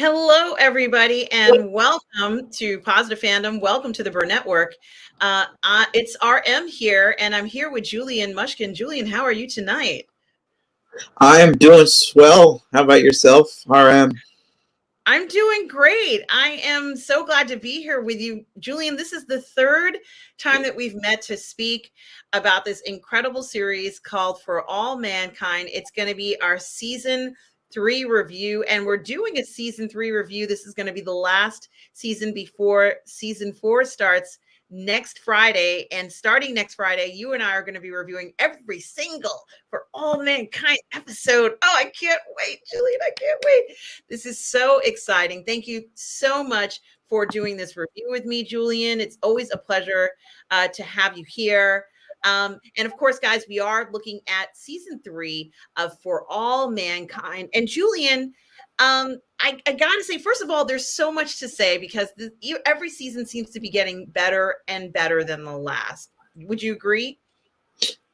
Hello, everybody, and welcome to Positive Fandom. Welcome to the Burr Network. It's RM here, and I'm here with Julian Mushkin. Julian, how are you tonight? I'm doing swell. How about yourself, RM? I'm doing great. I am so glad to be here with you, Julian. This is the third time that we've met to speak about this incredible series called For All Mankind. It's going to be our season 3 review, and we're doing a season 3 review. This is going to be the last season before season 4 starts next Friday. And starting next Friday, you and I are going to be reviewing every single For All Mankind episode. Oh, I can't wait, Julian. I can't wait. This is so exciting. Thank you so much for doing this review with me, Julian. It's always a pleasure to have you here. And of course, guys, we are looking at season 3 of For All Mankind. And Julian, I gotta say, first of all, there's so much to say because every season seems to be getting better and better than the last. Would you agree?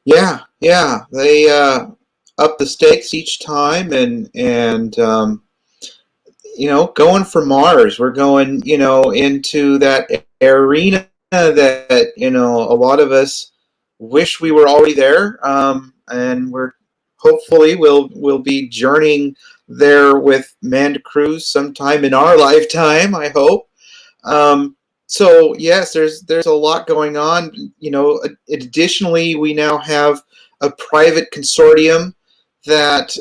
Yeah. They up the stakes each time, and going for Mars. We're going into that arena that a lot of us wish we were already there, and we're hopefully we'll be journeying there with Manda Cruz sometime in our lifetime. I hope. So yes, there's a lot going on. Additionally, we now have a private consortium that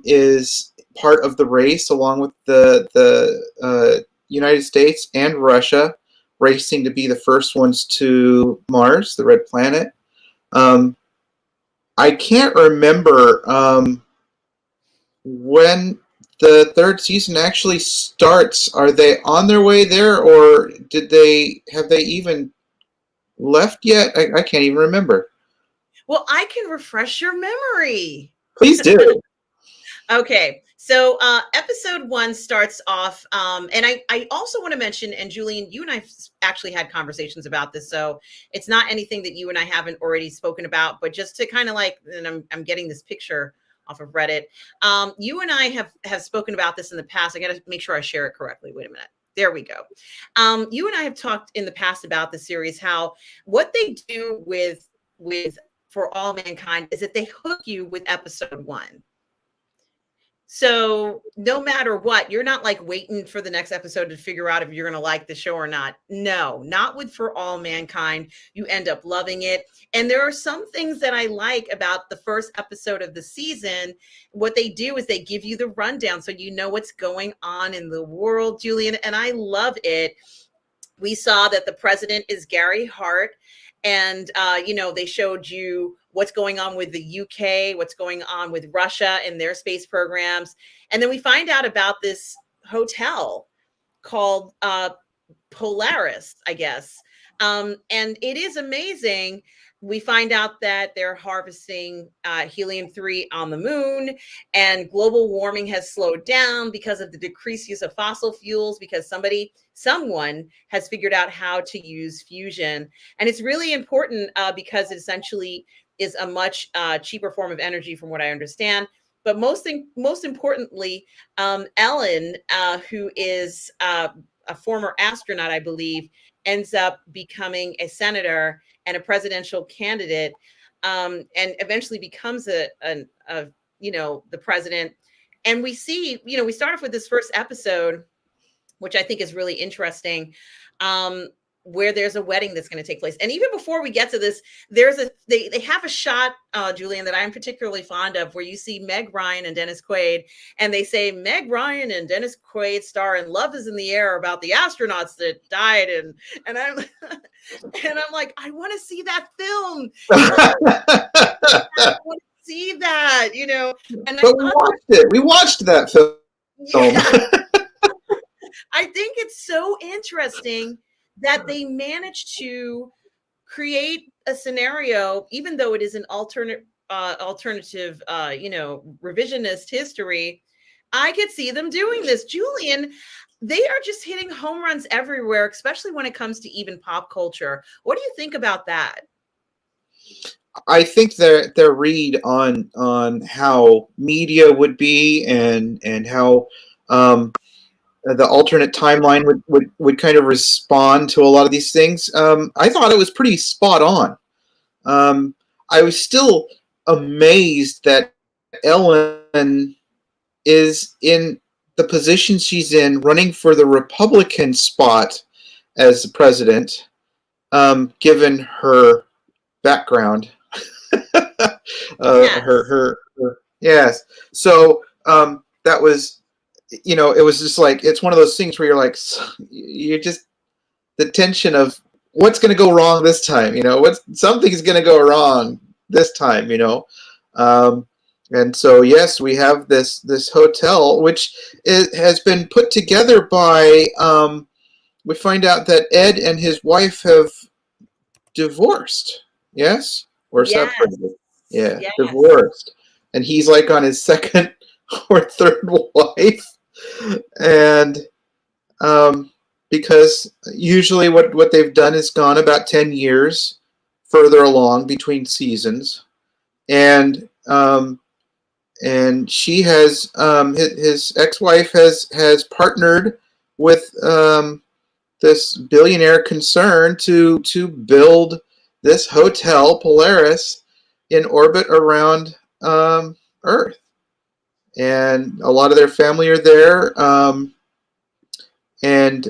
is part of the race, along with the United States and Russia, racing to be the first ones to Mars, the red planet. I can't remember when the third season actually starts. Are they on their way there, or have they even left yet? I can't even remember. Well, I can refresh your memory. Please do. Okay, so episode 1 starts off, and I also want to mention, and Julian, you and I actually had conversations about this, so it's not anything that you and I haven't already spoken about, but just to kind of and I'm getting this picture off of Reddit. You and I have spoken about this in the past. I got to make sure I share it correctly. Wait a minute. There we go. You and I have talked in the past about the series, how what they do with For All Mankind is that they hook you with episode 1. So no matter what, you're not like waiting for the next episode to figure out if you're going to like the show or not. No, not with For All Mankind. You end up loving it. And there are some things that I like about the first episode of the season. What they do is they give you the rundown so you know what's going on in the world, Julian. And I love it. We saw that the president is Gary Hart. And, they showed you what's going on with the UK, what's going on with Russia and their space programs. And then we find out about this hotel called Polaris, I guess. And it is amazing. We find out that they're harvesting helium-3 on the moon, and global warming has slowed down because of the decreased use of fossil fuels, because someone has figured out how to use fusion. And it's really important because it essentially is a much cheaper form of energy from what I understand. But most importantly, Ellen, who is a former astronaut, I believe, ends up becoming a senator and a presidential candidate, and eventually becomes the president. And we see, we start off with this first episode, which I think is really interesting, where there's a wedding that's going to take place. And even before we get to this, they have a shot, Julian, that I'm particularly fond of, where you see Meg Ryan and Dennis Quaid, and they say Meg Ryan and Dennis Quaid star in Love Is in the Air about the astronauts that died, and I'm and I'm like, I want to see that film. I want to see that, And but we watched it. We watched that film. Yeah. I think it's so interesting that they managed to create a scenario, even though it is an alternative, revisionist history. I could see them doing this, Julian. They are just hitting home runs everywhere, especially when it comes to even pop culture. What do you think about that? I think their read on how media would be, and how the alternate timeline would kind of respond to a lot of these things. I thought it was pretty spot on. I was still amazed that Ellen is in the position she's in, running for the Republican spot as the president, given her background. Yes. Her yes. So that was, it was just like, it's one of those things where you're like, you're just, the tension of what's going to go wrong this time, something's going to go wrong this time, and so yes, we have this hotel, which has been put together by, we find out that Ed and his wife have divorced, yes, or Yes. separated, yeah, Yes. divorced, and he's like on his second or third wife, and because usually what they've done is gone about 10 years further along between seasons, and she has, his ex-wife has partnered with this billionaire concern to build this hotel Polaris in orbit around Earth, and a lot of their family are there. And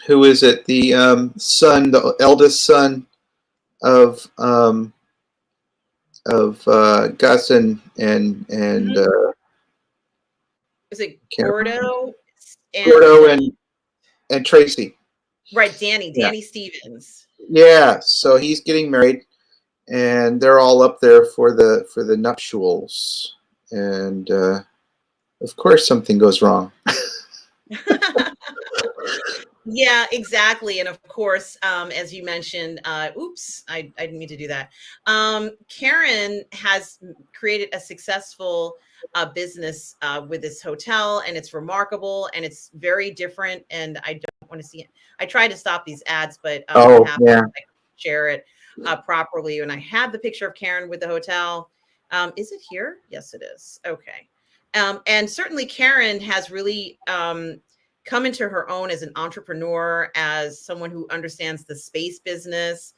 who is it? The son, the eldest son of Gus and Is it Gordo? Gordo and Tracy. Right, Danny Yeah. Stevens. Yeah, so he's getting married, and they're all up there for the nuptials, and of course something goes wrong. Yeah, exactly. And of course, as you mentioned, oops, I didn't mean to do that. Karen has created a successful business with this hotel, and it's remarkable and it's very different. And I don't want to see it. I tried to stop these ads, but Oh, I yeah. share it properly. And I have the picture of Karen with the hotel. Is it here? Yes, it is. Okay. And certainly Karen has really come into her own as an entrepreneur, as someone who understands the space business.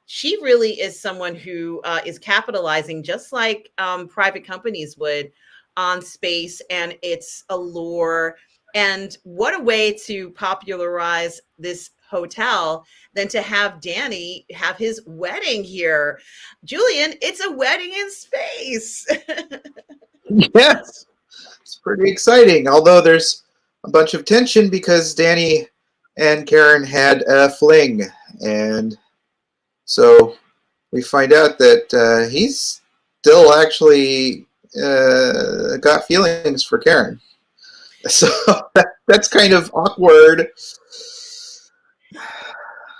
She really is someone who is capitalizing, just like private companies would, on space and its allure. And what a way to popularize this hotel than to have Danny have his wedding here. Julian, it's a wedding in space. Yes, it's pretty exciting. Although there's a bunch of tension because Danny and Karen had a fling, and so we find out that he's still actually got feelings for Karen. So that's kind of awkward.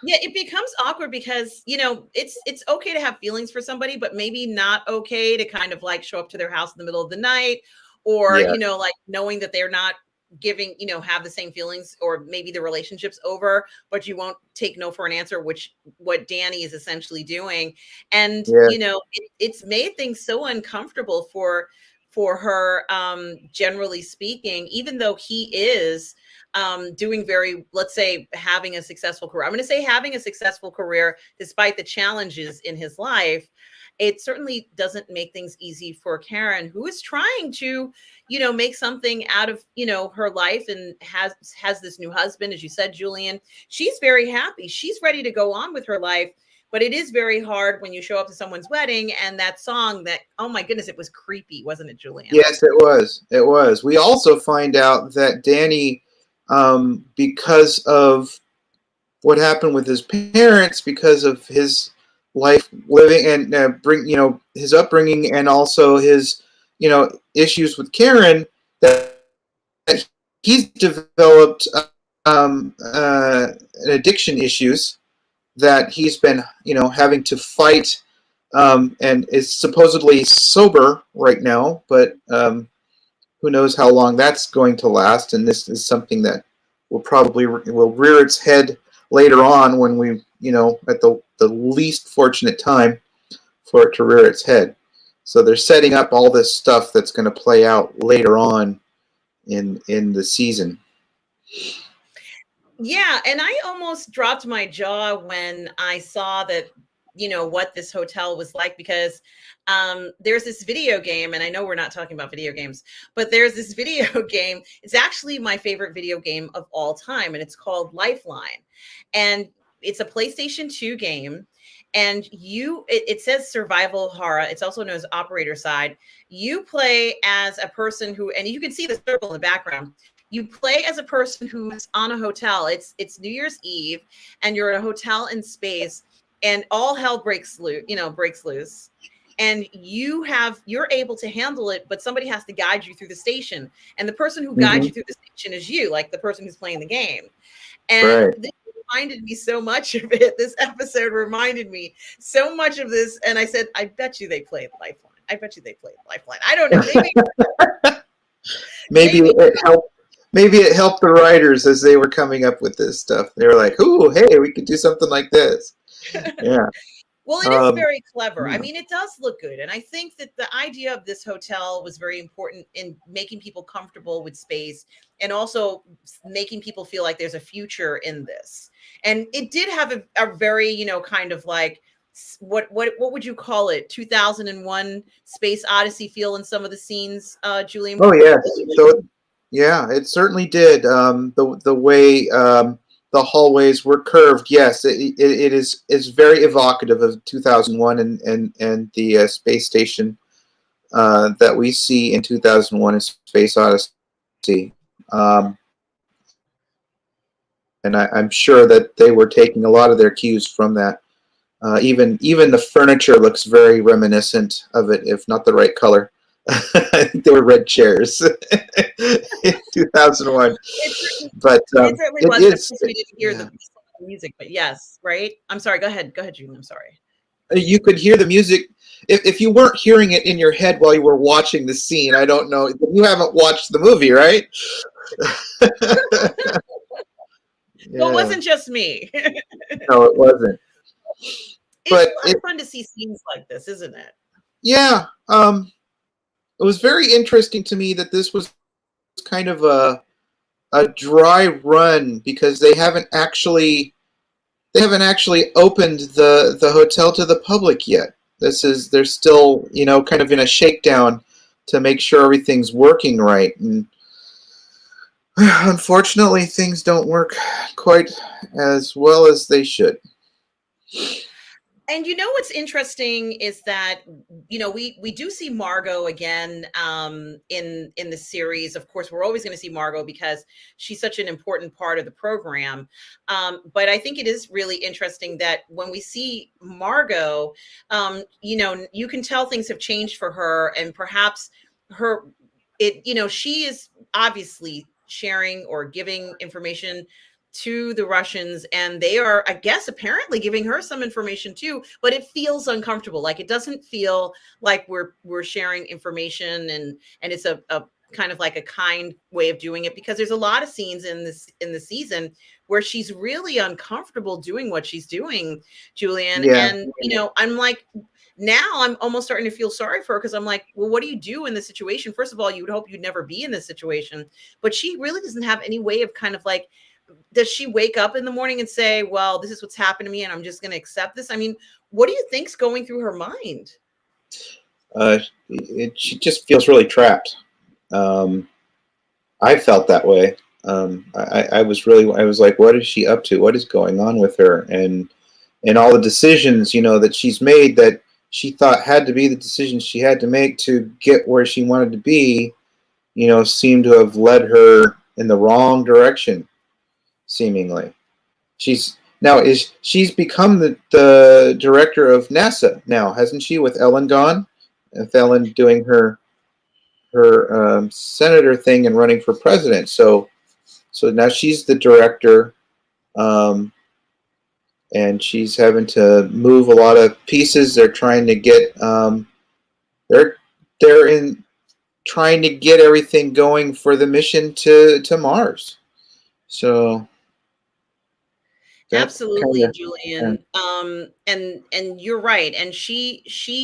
Yeah, it becomes awkward because, it's okay to have feelings for somebody, but maybe not okay to kind of like show up to their house in the middle of the night, or, Yeah. like knowing that they're not giving, have the same feelings, or maybe the relationship's over, but you won't take no for an answer, which what Danny is essentially doing. And, Yeah. it's made things so uncomfortable for her, generally speaking, even though he is doing very, let's say, having a successful career. I'm going to say having a successful career despite the challenges in his life. It certainly doesn't make things easy for Karen, who is trying to, make something out of, her life, and has this new husband, as you said, Julian. She's very happy. She's ready to go on with her life. But it is very hard when you show up to someone's wedding and that song that, oh my goodness, it was creepy, wasn't it, Julian? Yes, it was. It was. We also find out that Danny, because of what happened with his parents, because of his life living and his upbringing, and also his issues with Karen, that he's developed addiction issues that he's been having to fight, and is supposedly sober right now, but who knows how long that's going to last. And this is something that will rear its head later on, when we, at the least fortunate time for it to rear its head. So they're setting up all this stuff that's going to play out later on in the season. Yeah, and I almost dropped my jaw when I saw that, what this hotel was like, because there's this video game, and I know we're not talking about video games, but there's this video game. It's actually my favorite video game of all time, and it's called Lifeline. And it's a PlayStation 2 game. And it says survival horror. It's also known as operator side. You play as a person who, and you can see the circle in the background. You play as a person who's on a hotel. It's New Year's Eve, and you're at a hotel in space, and all hell breaks loose. And you're able to handle it, but somebody has to guide you through the station. And the person who guides you through the station is you, like the person who's playing the game. And Right. this reminded me so much of it. This episode reminded me so much of this. And I said, I bet you they played Lifeline. I bet you they played Lifeline. I don't know. Maybe it helped. Maybe it helped the writers as they were coming up with this stuff. They were like, "Ooh, hey, we could do something like this." Yeah. Well, it is very clever. Yeah. I mean, it does look good. And I think that the idea of this hotel was very important in making people comfortable with space, and also making people feel like there's a future in this. And it did have a very, kind of like, what would you call it? 2001 Space Odyssey feel in some of the scenes, Julian. Oh yes. So yeah, it certainly did. The way the hallways were curved, yes, it is very evocative of 2001 and the space station that we see in 2001: A Space Odyssey. And I'm sure that they were taking a lot of their cues from that. Even the furniture looks very reminiscent of it, if not the right color. I think they were red chairs in 2001. But it certainly it was. is. We didn't hear the music, but yes, right? I'm sorry. Go ahead, Julian. I'm sorry. You could hear the music. If you weren't hearing it in your head while you were watching the scene, I don't know. You haven't watched the movie, right? Well, it wasn't just me. No, it wasn't. But it's fun to see scenes like this, isn't it? Yeah. It was very interesting to me that this was kind of a dry run, because they haven't actually opened the hotel to the public yet. They're still, kind of in a shakedown to make sure everything's working right. And unfortunately, things don't work quite as well as they should. And what's interesting is that we do see Margot again in the series. Of course, we're always going to see Margot because she's such an important part of the program. But I think it is really interesting that when we see Margot, you can tell things have changed for her, and perhaps she is obviously sharing or giving information to the Russians, and they are, I guess, apparently giving her some information too, but it feels uncomfortable. Like, it doesn't feel like we're sharing information, and it's a kind of like a kind way of doing it, because there's a lot of scenes in the season where she's really uncomfortable doing what she's doing, Julian. Yeah. And I'm like, now I'm almost starting to feel sorry for her, because I'm like, well, what do you do in this situation? First of all, you would hope you'd never be in this situation, but she really doesn't have any way of kind of like, does she wake up in the morning and say, well, this is what's happened to me, and I'm just going to accept this? I mean, what do you think's going through her mind? She just feels really trapped. I felt that way. I was like, what is she up to? What is going on with her? And all the decisions, that she's made, that she thought had to be the decisions she had to make to get where she wanted to be, seemed to have led her in the wrong direction, seemingly. She's become the director of NASA now, hasn't she, with Ellen gone? With Ellen doing her senator thing and running for president. So now she's the director, and she's having to move a lot of pieces. They're trying to get trying to get everything going for the mission to Mars. So That's kind Absolutely, of Julian. And you're right. And she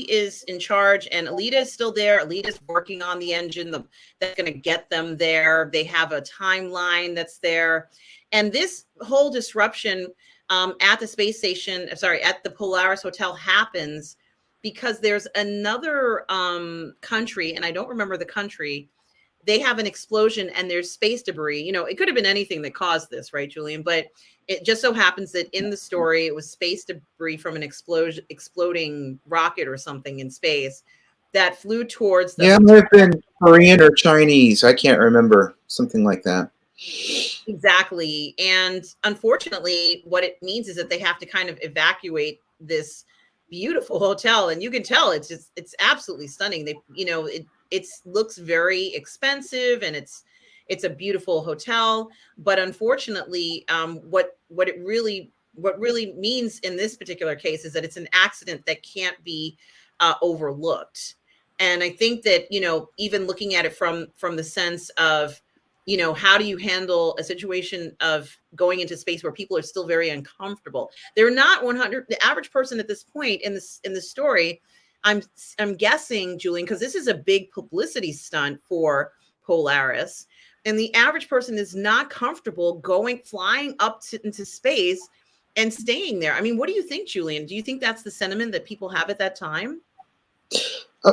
is in charge, and Alita is still there. Alita's working on the engine that's going to get them there. They have a timeline that's there, and this whole disruption at the space station, sorry, at the Polaris Hotel happens because there's another country, and I don't remember the country. They have an explosion and there's space debris. You know, it could have been anything that caused this, right, Julian? But it just so happens that in the story, it was space debris from an exploding rocket or something in space that flew towards the yeah, it hotel. might have been Korean or Chinese. I can't remember, something like that. Exactly. And unfortunately, what it means is that they have to kind of evacuate this beautiful hotel. And you can tell it's absolutely stunning. They, you know, it looks very expensive, and it's a beautiful hotel. But unfortunately, what really means in this particular case is that it's an accident that can't be overlooked. And I think that, you know, even looking at it from the sense of, you know, how do you handle a situation of going into space where people are still very uncomfortable? They're not 100. The average person at this point in the story, I'm guessing, Julian, because this is a big publicity stunt for Polaris, and the average person is not comfortable flying up into space and staying there. I mean, what do you think, Julian? Do you think that's the sentiment that people have at that time? Uh,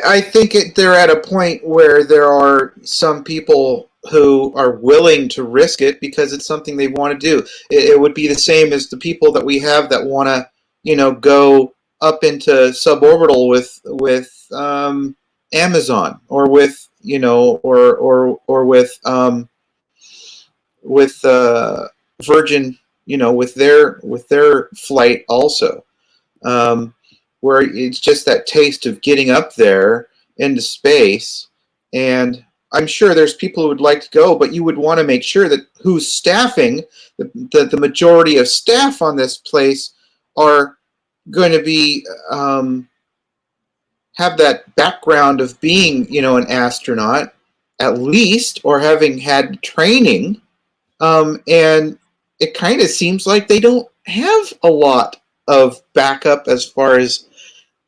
I think they're at a point where there are some people who are willing to risk it because it's something they want to do. It would be the same as the people that we have that want to, you know, go up into suborbital with Amazon, or with, you know, or with Virgin, you know, with their flight also. Um, where it's just that taste of getting up there into space. And I'm sure there's people who would like to go, but you would want to make sure that who's staffing, the majority of staff on this place are going to be have that background of being, you know, an astronaut at least, or having had training. And it kind of seems like they don't have a lot of backup as far as,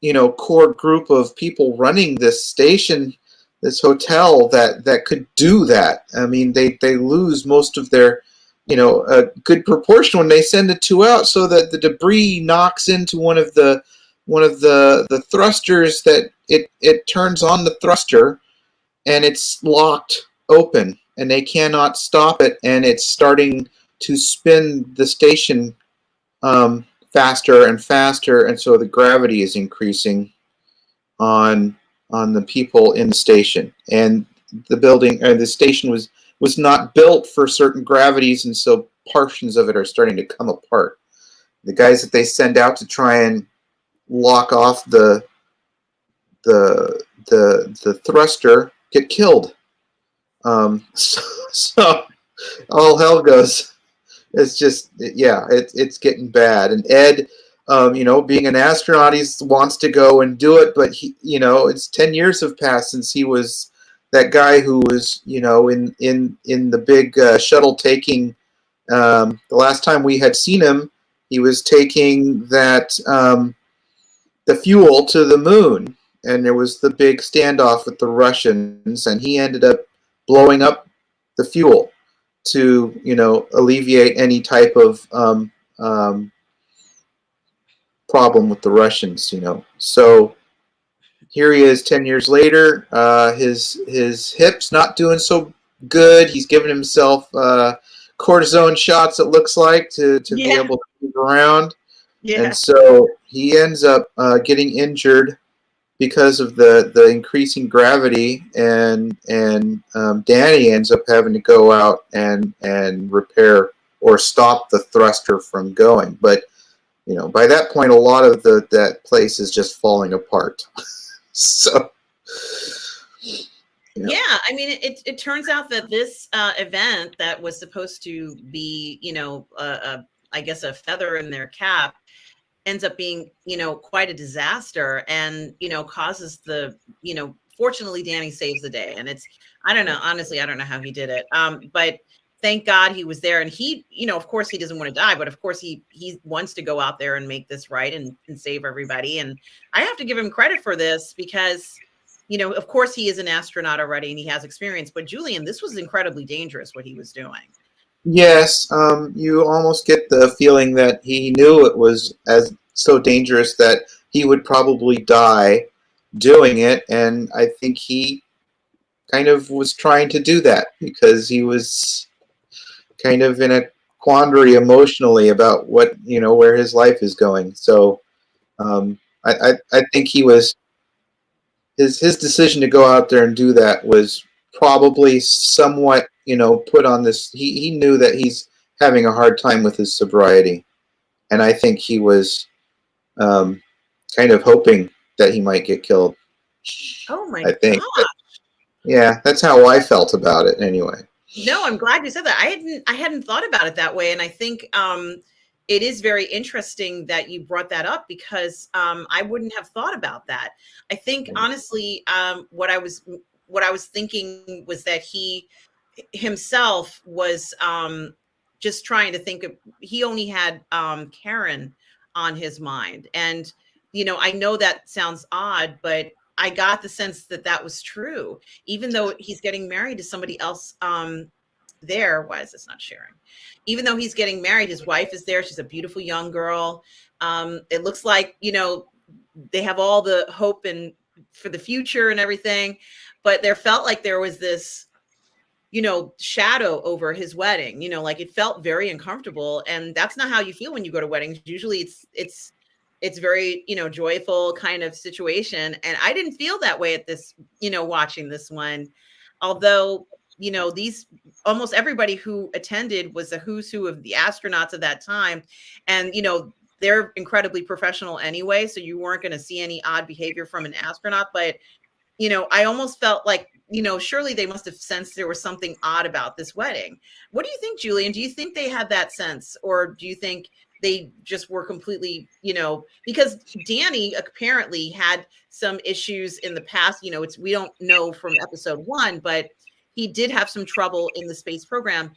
you know, core group of people running this station, this hotel that could do that. I mean, they lose most of their, you know, a good proportion when they send the two out, so that the debris knocks into one of the thrusters, that it turns on the thruster and it's locked open and they cannot stop it, and it's starting to spin the station faster and faster, and so the gravity is increasing on the people in the station. And the building, or the station, was not built for certain gravities, and so portions of it are starting to come apart. The guys that they send out to try and lock off the thruster get killed. So all hell goes. It's just, yeah, it's getting bad. And Ed, you know, being an astronaut, he wants to go and do it, but he, you know, it's 10 years have passed since he was that guy who was, you know, in the big shuttle taking. The last time we had seen him, he was taking that the fuel to the moon, and there was the big standoff with the Russians, and he ended up blowing up the fuel to, you know, alleviate any type of problem with the Russians, you know. So here he is 10 years later. His hip's not doing so good. He's giving himself cortisone shots, it looks like, to be able to move around. Yeah. And so he ends up getting injured because of the increasing gravity, and Danny ends up having to go out and repair or stop the thruster from going. But, you know, by that point, a lot of that place is just falling apart. So, yeah, I mean, it turns out that this event that was supposed to be, you know, I guess a feather in their cap, ends up being, you know, quite a disaster, and, you know, causes the, you know, fortunately Danny saves the day. And it's, I don't know, honestly, I don't know how he did it. But thank God he was there. And he, of course he doesn't want to die, but of course he wants to go out there and make this right and save everybody. And I have to give him credit for this because, of course he is an astronaut already and he has experience, but Julian, this was incredibly dangerous what he was doing. Yes, you almost get the feeling that he knew it was as so dangerous that he would probably die doing it, and I think he kind of was trying to do that because he was kind of in a quandary emotionally about what where his life is going. So I think he was his decision to go out there and do that was probably somewhat put on this. He knew that he's having a hard time with his sobriety, and I think he was kind of hoping that he might get killed. Oh my I think. God. Yeah, that's how I felt about it anyway. No, I'm glad you said that. I hadn't thought about it that way. And I think it is very interesting that you brought that up because I wouldn't have thought about that. I think honestly, what I was thinking was that he himself was just trying to think of, he only had Karen on his mind. And, I know that sounds odd, but I got the sense that that was true, even though he's getting married to somebody else there. Why is this not sharing? Even though he's getting married, his wife is there. She's a beautiful young girl. It looks like, they have all the hope and for the future and everything, but there felt like there was this, shadow over his wedding, like it felt very uncomfortable. And that's not how you feel when you go to weddings. Usually it's very, joyful kind of situation. And I didn't feel that way at this, watching this one, although, these almost everybody who attended was a who's who of the astronauts of that time. And, they're incredibly professional anyway. So you weren't going to see any odd behavior from an astronaut, but, I almost felt like, surely they must have sensed there was something odd about this wedding. What do you think, Julian? Do you think they had that sense, or do you think they just were completely, because Danny apparently had some issues in the past, we don't know from episode 1, but he did have some trouble in the space program.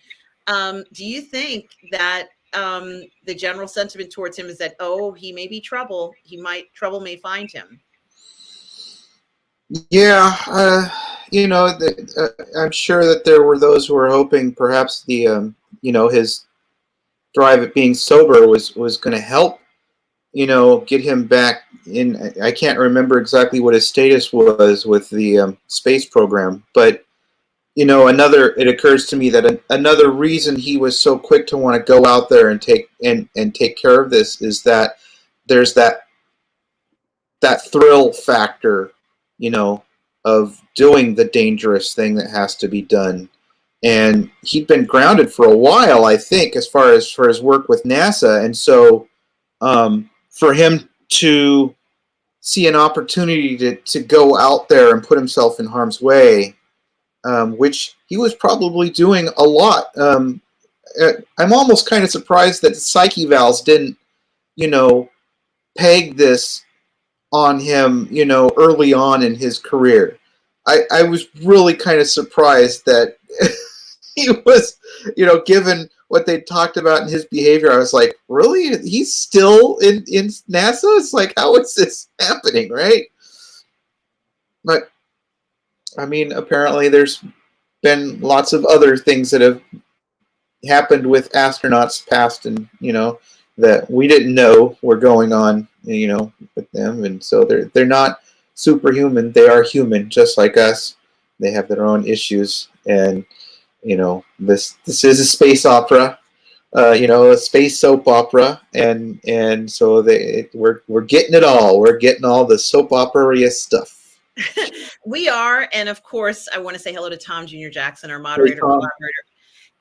Do you think that the general sentiment towards him is that, oh, he may be trouble. Trouble may find him. Yeah, I'm sure that there were those who were hoping perhaps the his drive at being sober was going to help, get him back in. I can't remember exactly what his status was with the space program, but it occurs to me that another reason he was so quick to want to go out there and take care of this is that there's that thrill factor, of doing the dangerous thing that has to be done. And he'd been grounded for a while, I think, as far as for his work with NASA. And so for him to see an opportunity to go out there and put himself in harm's way, which he was probably doing a lot. I'm almost kind of surprised that Psyche Valves didn't, peg this on him, early on in his career. I was really kind of surprised that he was, given what they talked about in his behavior. I was like, really? He's still in NASA? It's like, how is this happening, right? But, I mean, apparently there's been lots of other things that have happened with astronauts past and, that we didn't know were going on, with them. And so they're not superhuman. They are human, just like us. They have their own issues. And, this is a space opera, a space soap opera. And so we're getting it all. We're getting all the soap opera stuff. We are. And of course, I want to say hello to Tom Jr. Jackson, our moderator,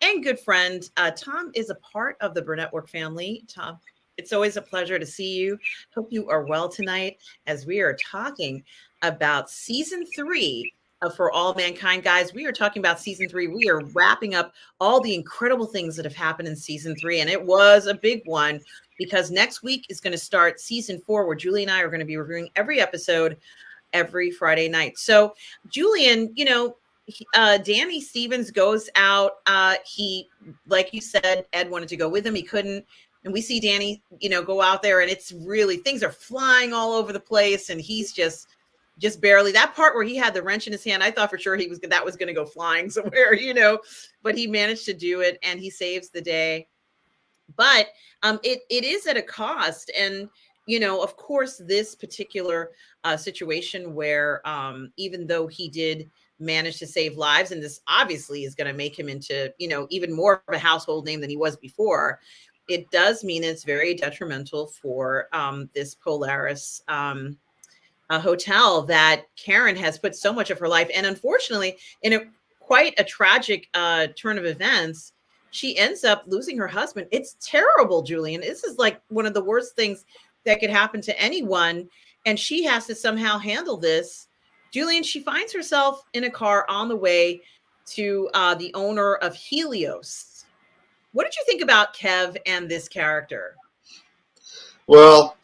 and good friend. Tom is a part of the Burnetwork family. Tom, it's always a pleasure to see you. Hope you are well tonight as we are talking about season 3 of For All Mankind. Guys, we are talking about season 3. We are wrapping up all the incredible things that have happened in season 3. And it was a big one because next week is going to start season 4, where Julie and I are going to be reviewing every episode every Friday night. So, Julian, Danny Stevens goes out. He, like you said, Ed wanted to go with him. He couldn't. And we see Danny, go out there, and it's really, things are flying all over the place, and he's just barely. That part where he had the wrench in his hand, I thought for sure that was going to go flying somewhere, but he managed to do it, and he saves the day. But it is at a cost. And, of course, this particular situation where even though he did manage to save lives, and this obviously is going to make him into, even more of a household name than he was before, it does mean it's very detrimental for this Polaris hotel that Karen has put so much of her life. And unfortunately, in quite a tragic turn of events, she ends up losing her husband. It's terrible, Julian. This is like one of the worst things that could happen to anyone. And she has to somehow handle this. Julian, she finds herself in a car on the way to the owner of Helios. What did you think about Kev and this character? Well,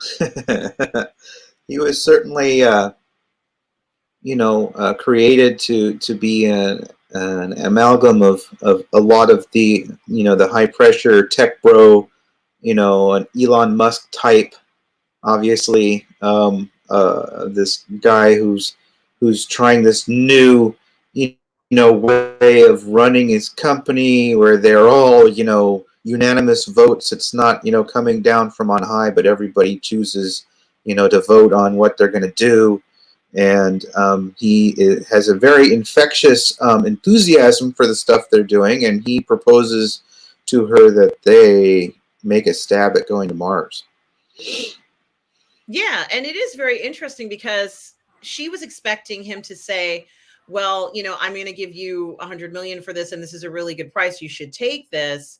he was certainly, created to be an amalgam of a lot of the, the high pressure tech bro, an Elon Musk type, obviously, this guy who's trying this new, way of running his company where they're all, unanimous votes. It's not, coming down from on high, but everybody chooses, to vote on what they're going to do. And he has a very infectious enthusiasm for the stuff they're doing, and he proposes to her that they make a stab at going to Mars. Yeah, and it is very interesting because she was expecting him to say, well, I'm going to give you $100 million for this, and this is a really good price. You should take this.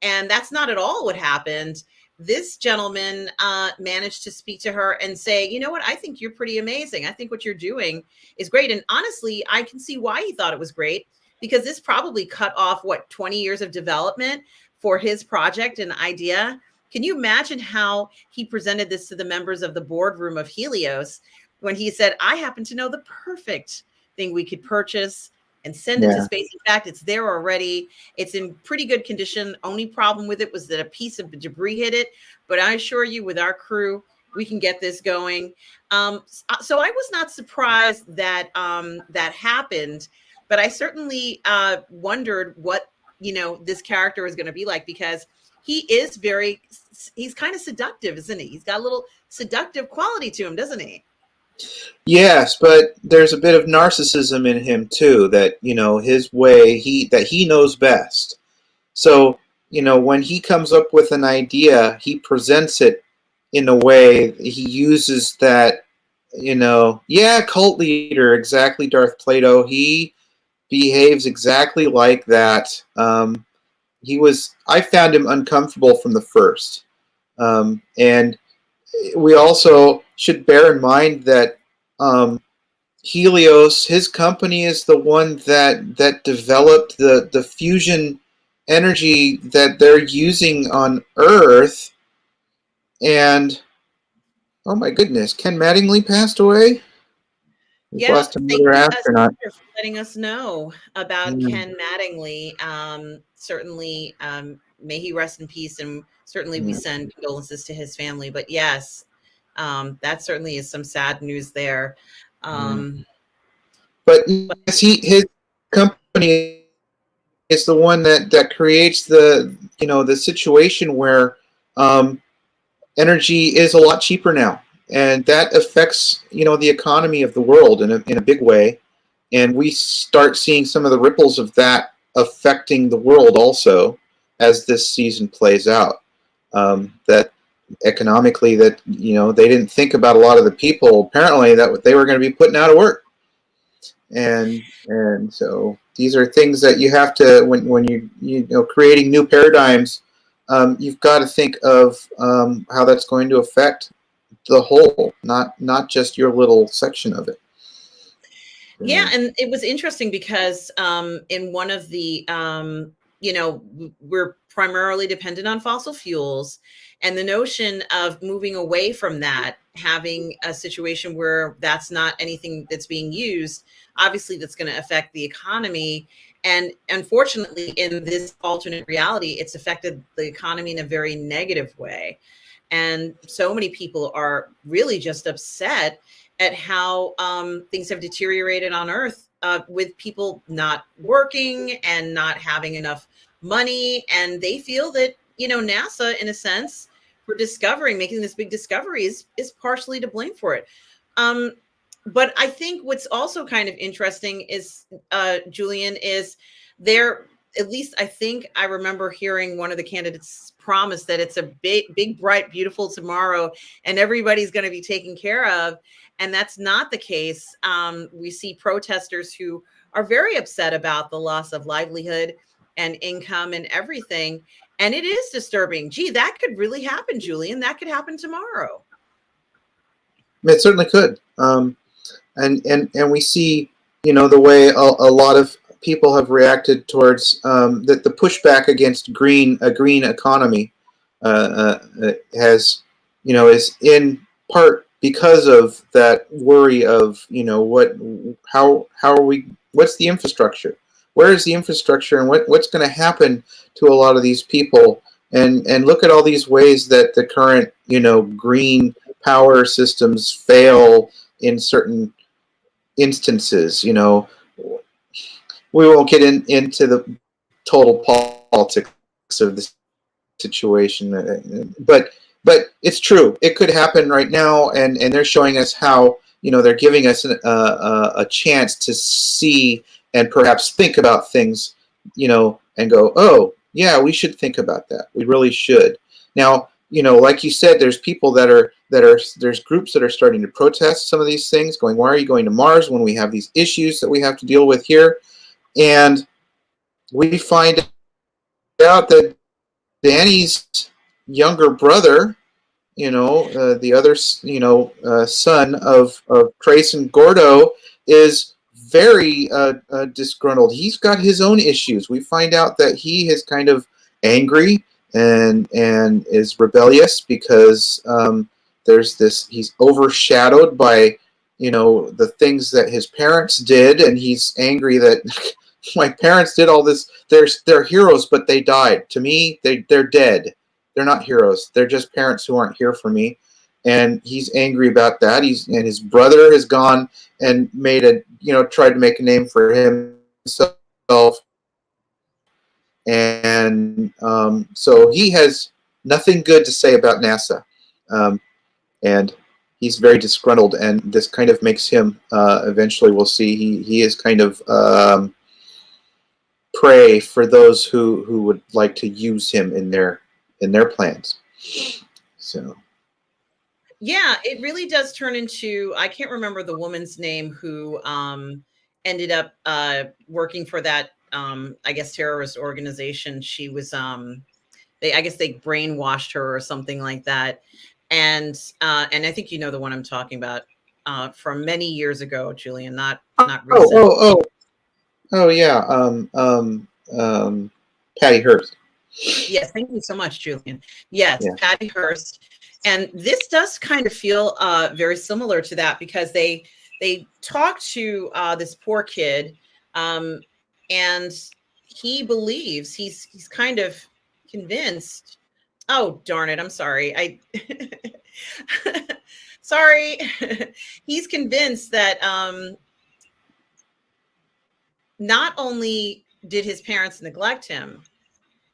And that's not at all what happened. This gentleman managed to speak to her and say, you know what, I think you're pretty amazing. I think what you're doing is great. And honestly, I can see why he thought it was great, because this probably cut off, 20 years of development for his project and idea. Can you imagine how he presented this to the members of the boardroom of Helios when he said, I happen to know the perfect thing we could purchase and send it to space. In fact, it's there already. It's in pretty good condition. Only problem with it was that a piece of debris hit it. But I assure you, with our crew, we can get this going. So I was not surprised that that happened, but I certainly wondered what, this character is going to be like, because he is he's kind of seductive, isn't he? He's got a little seductive quality to him, doesn't he? Yes, but there's a bit of narcissism in him too, that, his way, he knows best. So, when he comes up with an idea, he presents it in a way, he uses that, cult leader, exactly, Darth Plato. He behaves exactly like that. I found him uncomfortable from the first. And we also should bear in mind that Helios, his company, is the one that developed the fusion energy that they're using on Earth. And oh my goodness, Ken Mattingly passed away. Yeah, lost thank another you astronaut. for letting us know about Ken Mattingly. Certainly, may he rest in peace, and certainly we send condolences to his family. But yes, that certainly is some sad news there. But yes, his company is the one that creates the the situation where energy is a lot cheaper now, and that affects the economy of the world in a big way, and we start seeing some of the ripples of that affecting the world also as this season plays out. That economically, that they didn't think about a lot of the people apparently that they were going to be putting out of work, and so these are things that you have to, when you creating new paradigms, you've got to think of how that's going to affect the whole, not just your little section of it. Yeah, and it was interesting because in one of the we're primarily dependent on fossil fuels. And the notion of moving away from that, having a situation where that's not anything that's being used, obviously that's going to affect the economy. And unfortunately, in this alternate reality, it's affected the economy in a very negative way. And so many people are really just upset at how things have deteriorated on Earth, with people not working and not having enough money. And they feel that, NASA, in a sense, for making this big discovery is partially to blame for it. But I think what's also kind of interesting is, Julian, is there, at least I think I remember hearing one of the candidates promise that it's a big, bright, beautiful tomorrow and everybody's going to be taken care of. And that's not the case. We see protesters who are very upset about the loss of livelihood and income and everything. And it is disturbing. Gee, that could really happen, Julian. That could happen tomorrow. It certainly could. And we see, the way a lot of people have reacted towards that the pushback against a green economy has, is in part because of that worry of, how are we, what's the infrastructure? Where is the infrastructure, and what's going to happen to a lot of these people? And look at all these ways that the current, green power systems fail in certain instances. We won't get into the total politics of the situation, but it's true. It could happen right now, and they're showing us how, they're giving us a chance to see and perhaps think about things, and go, oh yeah, we should think about that. We really should. Now, like you said, there's people there's groups that are starting to protest some of these things, going, why are you going to Mars when we have these issues that we have to deal with here? And we find out that Danny's younger brother, the other, son of Trace and Gordo, is very disgruntled. He's got his own issues. We find out that he is kind of angry and is rebellious because there's this, he's overshadowed by, the things that his parents did, and he's angry that my parents did all this. They're heroes, but they died. To me, they're dead. They're not heroes. They're just parents who aren't here for me. And he's angry about that. And his brother has gone and tried to make a name for himself. And so he has nothing good to say about NASA. And he's very disgruntled, and this kind of makes him, eventually we'll see, he is kind of prey for those who would like to use him in their plans. So yeah, it really does turn into, I can't remember the woman's name who ended up working for that I guess terrorist organization. She was I guess they brainwashed her or something like that. And I think the one I'm talking about from many years ago, Julian, not recent. Oh yeah, Patty Hearst. Yes, thank you so much, Julian. Yes, Yeah. Patty Hearst. And this does kind of feel very similar to that, because they talk to this poor kid, and he believes, he's kind of convinced. Oh, darn it. I'm sorry. Sorry. He's convinced that not only did his parents neglect him,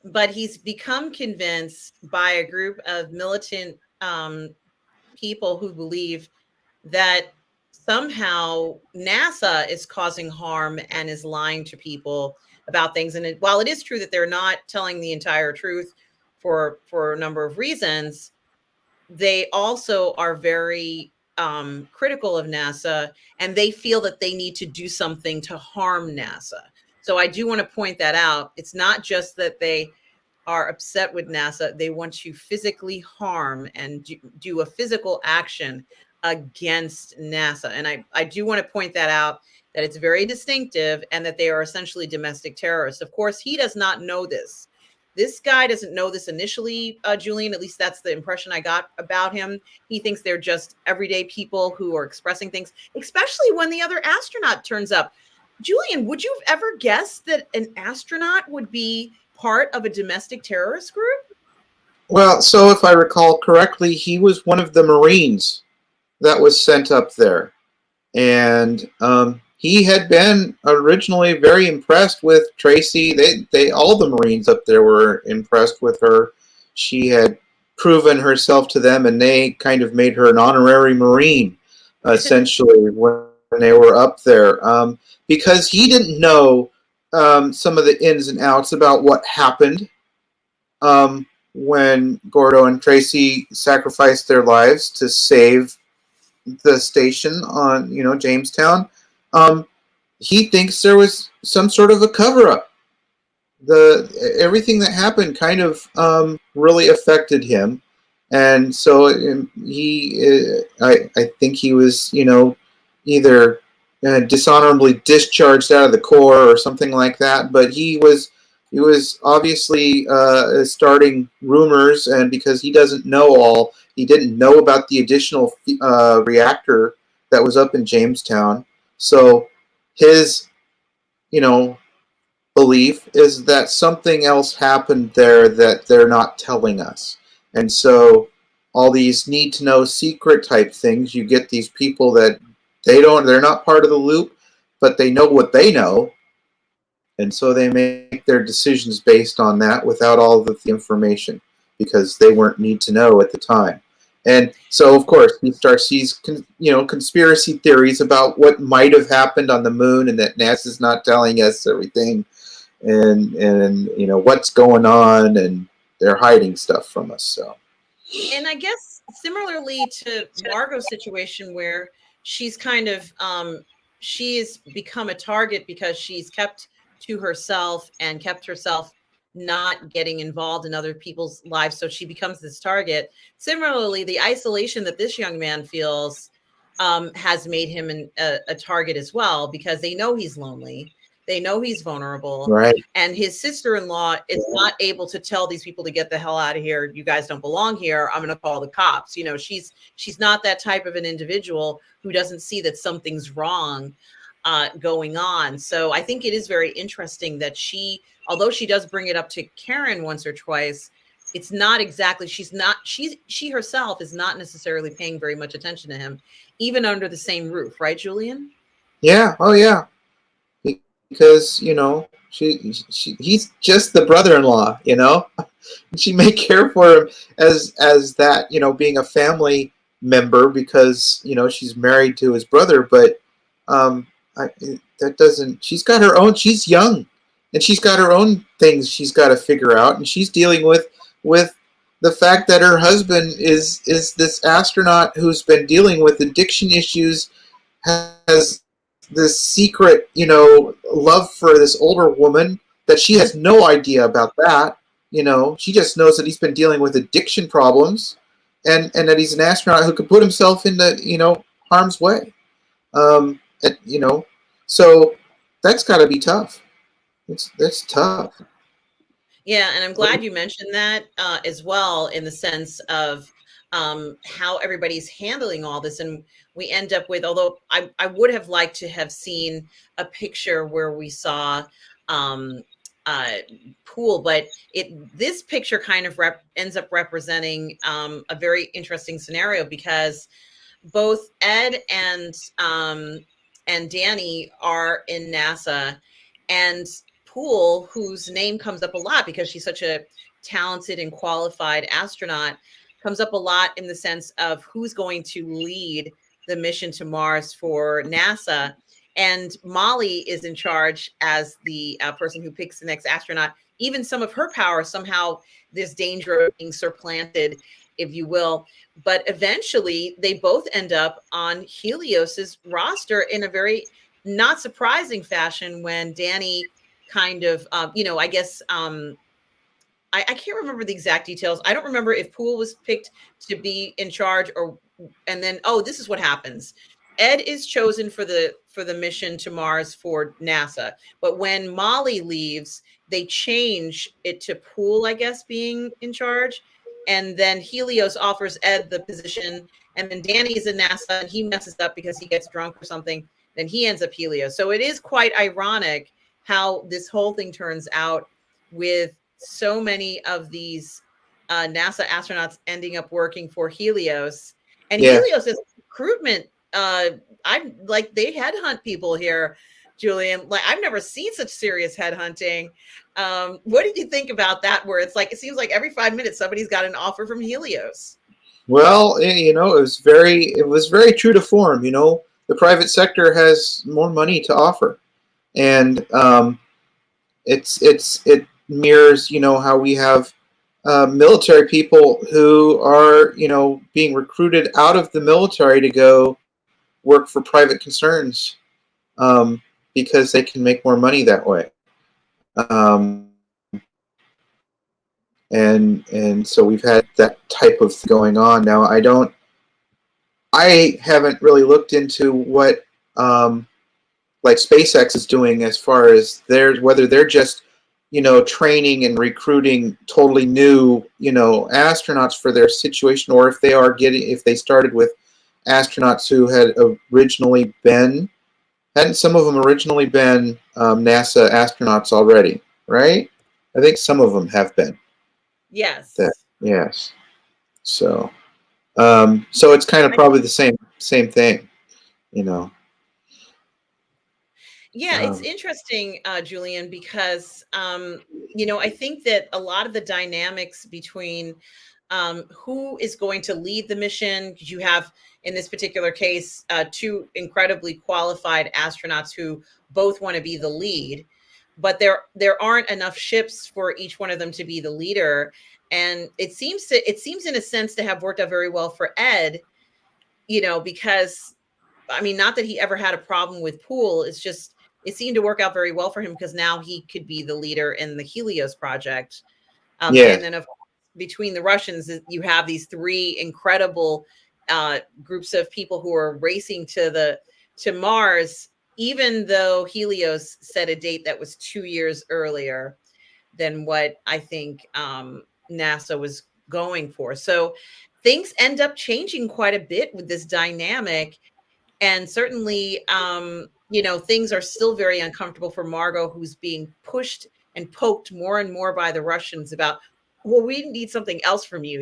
but he's become convinced by a group of militant people who believe that somehow NASA is causing harm and is lying to people about things. And while it is true that they're not telling the entire truth for a number of reasons, they also are very critical of NASA, and they feel that they need to do something to harm NASA. So I do want to point that out. It's not just that they are upset with NASA. They want to physically harm and do a physical action against NASA. And I do want to point that out, that it's very distinctive, and that they are essentially domestic terrorists. Of course, he does not know this. This guy doesn't know this initially, Julian. At least that's the impression I got about him. He thinks they're just everyday people who are expressing things, especially when the other astronaut turns up. Julian, would you have ever guessed that an astronaut would be part of a domestic terrorist group? Well, so if I recall correctly, he was one of the Marines that was sent up there. And he had been originally very impressed with Tracy. They all the Marines up there were impressed with her. She had proven herself to them, and they kind of made her an honorary Marine, essentially, when they were up there. Because he didn't know some of the ins and outs about what happened when Gordo and Tracy sacrificed their lives to save the station on Jamestown. He thinks there was some sort of a cover-up. Everything that happened kind of really affected him, and so I think he was either dishonorably discharged out of the Corps or something like that. But he was obviously starting rumors, and because he doesn't know all, he didn't know about the additional reactor that was up in Jamestown. So his, belief is that something else happened there that they're not telling us. And so all these need to know secret type things, you get these people that they're not part of the loop, but they know what they know. And so they make their decisions based on that without all of the information, because they weren't need to know at the time. And so, of course, he starts these, conspiracy theories about what might have happened on the moon, and that NASA's not telling us everything, and what's going on, and they're hiding stuff from us. So, and I guess similarly to Margot's situation, where she's kind of she's become a target because she's kept to herself and kept herself not getting involved in other people's lives, so she becomes this target. Similarly, the isolation that this young man feels has made him a target as well, because they know he's lonely, they know he's vulnerable, right. And his sister-in-law is not able to tell these people to get the hell out of here, you guys don't belong here, I'm going to call the cops. She's not that type of an individual who doesn't see that something's wrong going on. So I think it is very interesting that although she does bring it up to Karen once or twice, it's not exactly, she herself is not necessarily paying very much attention to him, even under the same roof, right, Julian? Yeah. Oh, yeah. Because he's just the brother-in-law. She may care for him as that, being a family member, because she's married to his brother, but that doesn't. She's got her own. She's young, and she's got her own things she's got to figure out, and she's dealing with the fact that her husband is this astronaut who's been dealing with addiction issues, has this secret, love for this older woman that she has no idea about that. She just knows that he's been dealing with addiction problems, and that he's an astronaut who could put himself into harm's way. So that's got to be tough. That's tough. Yeah, and I'm glad you mentioned that as well, in the sense of how everybody's handling all this. And we end up with, although I would have liked to have seen a picture where we saw Poole, but this picture kind of ends up representing a very interesting scenario, because both Ed and Danny are in NASA, and Poole, whose name comes up a lot because she's such a talented and qualified astronaut, comes up a lot in the sense of who's going to lead the mission to Mars for NASA. And Molly is in charge as the person who picks the next astronaut. Even some of her power, somehow there's danger of being supplanted, if you will. But eventually they both end up on Helios's roster in a very not surprising fashion, when Danny kind of, I guess, I can't remember the exact details. I don't remember if Poole was picked to be in charge, and then, this is what happens. Ed is chosen for the mission to Mars for NASA. But when Molly leaves, they change it to Poole, I guess, being in charge. And then Helios offers Ed the position. And then Danny's in NASA and he messes up because he gets drunk or something. Then he ends up Helios. So it is quite ironic how this whole thing turns out, with so many of these NASA astronauts ending up working for Helios. And Helios is recruitment. I'm like, they headhunt people here, Julian. Like, I've never seen such serious headhunting. What did you think about that? Where it's like, it seems like every 5 minutes somebody's got an offer from Helios. Well, it was very true to form. The private sector has more money to offer, and it mirrors how we have military people who are being recruited out of the military to go work for private concerns because they can make more money that way. And so we've had that type of thing going on. Now, I haven't really looked into what like SpaceX is doing as far as whether they're just training and recruiting totally new astronauts for their situation, or if they started with astronauts who hadn't some of them originally been NASA astronauts already, right? I think some of them have been. Yes. Yes. So it's kind of probably the same thing, Yeah, it's interesting, Julian, because I think that a lot of the dynamics between who is going to lead the mission, because you have, in this particular case, two incredibly qualified astronauts who both want to be the lead, but there aren't enough ships for each one of them to be the leader. And it seems in a sense to have worked out very well for Ed, because not that he ever had a problem with Poole. It's just, it seemed to work out very well for him because now he could be the leader in the Helios project. And then, of course, between the Russians, you have these three incredible groups of people who are racing to Mars, even though Helios set a date that was 2 years earlier than what I think NASA was going for. So things end up changing quite a bit with this dynamic. And certainly, things are still very uncomfortable for Margot, who's being pushed and poked more and more by the Russians about, well, we need something else from you,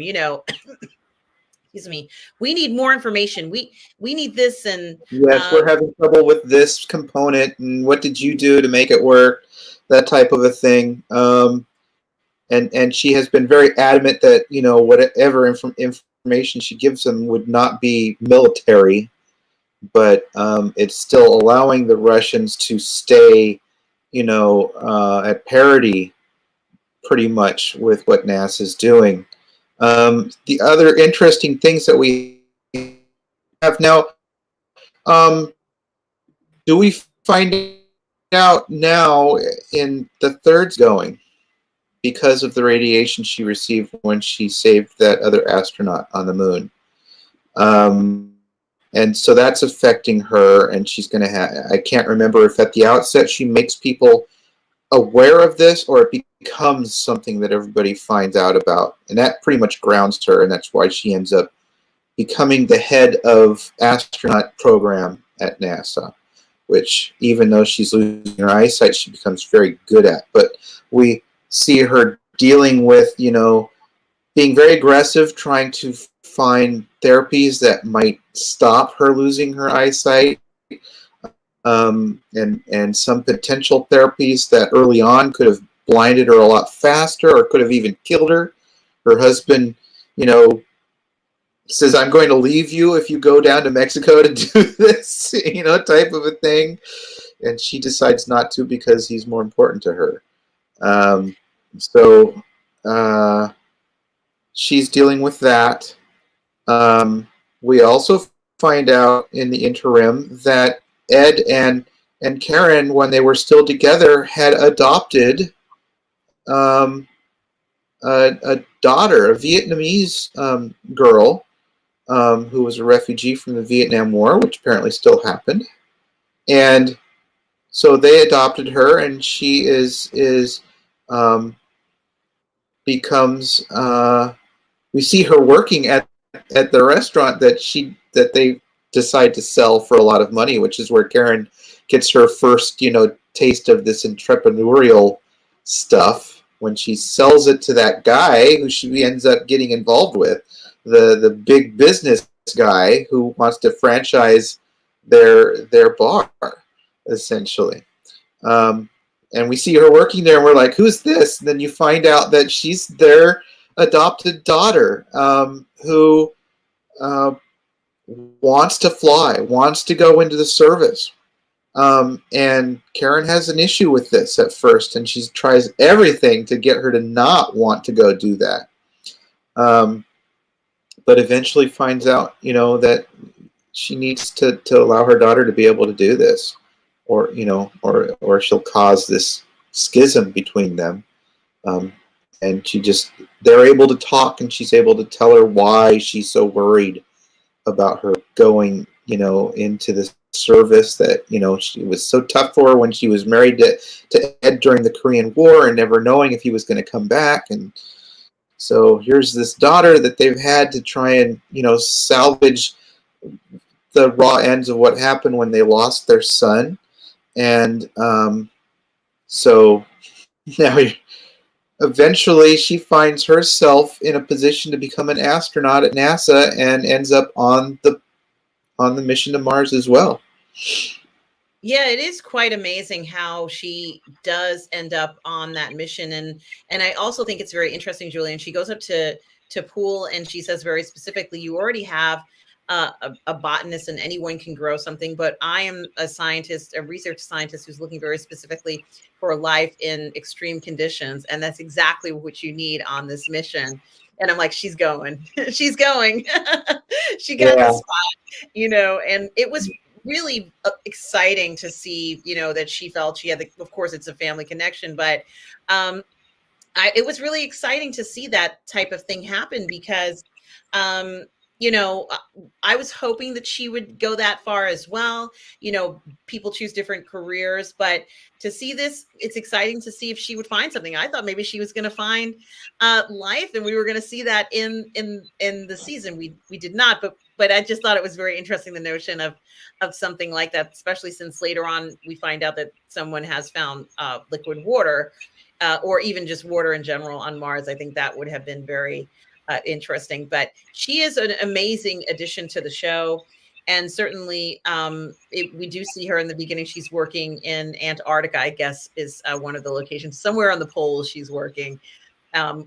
excuse me, we need more information. We need this. And yes, we're having trouble with this component. And what did you do to make it work? That type of a thing. And she has been very adamant that, whatever information she gives them would not be military, but it's still allowing the Russians to stay, at parity pretty much with what NASA's doing. The other interesting things that we have now, do we find out now in the third's going because of the radiation she received when she saved that other astronaut on the moon? And so that's affecting her, and she's going to have, I can't remember if at the outset she makes people aware of this or it becomes something that everybody finds out about. And that pretty much grounds her, and that's why she ends up becoming the head of astronaut program at NASA, which even though she's losing her eyesight, she becomes very good at. But we see her dealing with, being very aggressive, trying to find therapies that might stop her losing her eyesight, and some potential therapies that early on could have blinded her a lot faster or could have even killed her. Her husband, says, I'm going to leave you if you go down to Mexico to do this, type of a thing. And she decides not to because he's more important to her. So she's dealing with that. We also find out in the interim that Ed and Karen, when they were still together, had adopted a daughter, a Vietnamese girl who was a refugee from the Vietnam War, which apparently still happened. And so they adopted her, and she is um, becomes we see her working at the restaurant that they decide to sell for a lot of money, which is where Karen gets her first, taste of this entrepreneurial stuff when she sells it to that guy who she ends up getting involved with, the big business guy who wants to franchise their bar, essentially. Um, and we see her working there, and we're like, "Who's this?" And then you find out that she's their adopted daughter, who uh, wants to fly, wants to go into the service. And Karen has an issue with this at first, and she tries everything to get her to not want to go do that. But eventually finds out, that she needs to allow her daughter to be able to do this, or she'll cause this schism between them. And they're able to talk, and she's able to tell her why she's so worried about her going, into this service that, she was so tough for her when she was married to Ed during the Korean War and never knowing if he was going to come back. And so here's this daughter that they've had to try and, salvage the raw ends of what happened when they lost their son. And so now eventually she finds herself in a position to become an astronaut at NASA and ends up on the mission to Mars as well. Yeah, it is quite amazing how she does end up on that mission. And I also think it's very interesting, Julian. She goes up to Poole and she says very specifically, you already have a botanist and anyone can grow something, but I am a scientist, a research scientist who's looking very specifically for life in extreme conditions. And that's exactly what you need on this mission. And I'm like, she's going, she's going. She got the spot, and it was really exciting to see, that she felt she had of course it's a family connection, but it was really exciting to see that type of thing happen because, I was hoping that she would go that far as well. People choose different careers, but to see this, it's exciting to see if she would find something. I thought maybe she was going to find life, and we were going to see that in the season. We did not, but I just thought it was very interesting, the notion of something like that, especially since later on we find out that someone has found liquid water, or even just water in general on Mars. I think that would have been very interesting. But she is an amazing addition to the show. And certainly we do see her in the beginning. She's working in Antarctica, I guess, is one of the locations. Somewhere on the poles she's working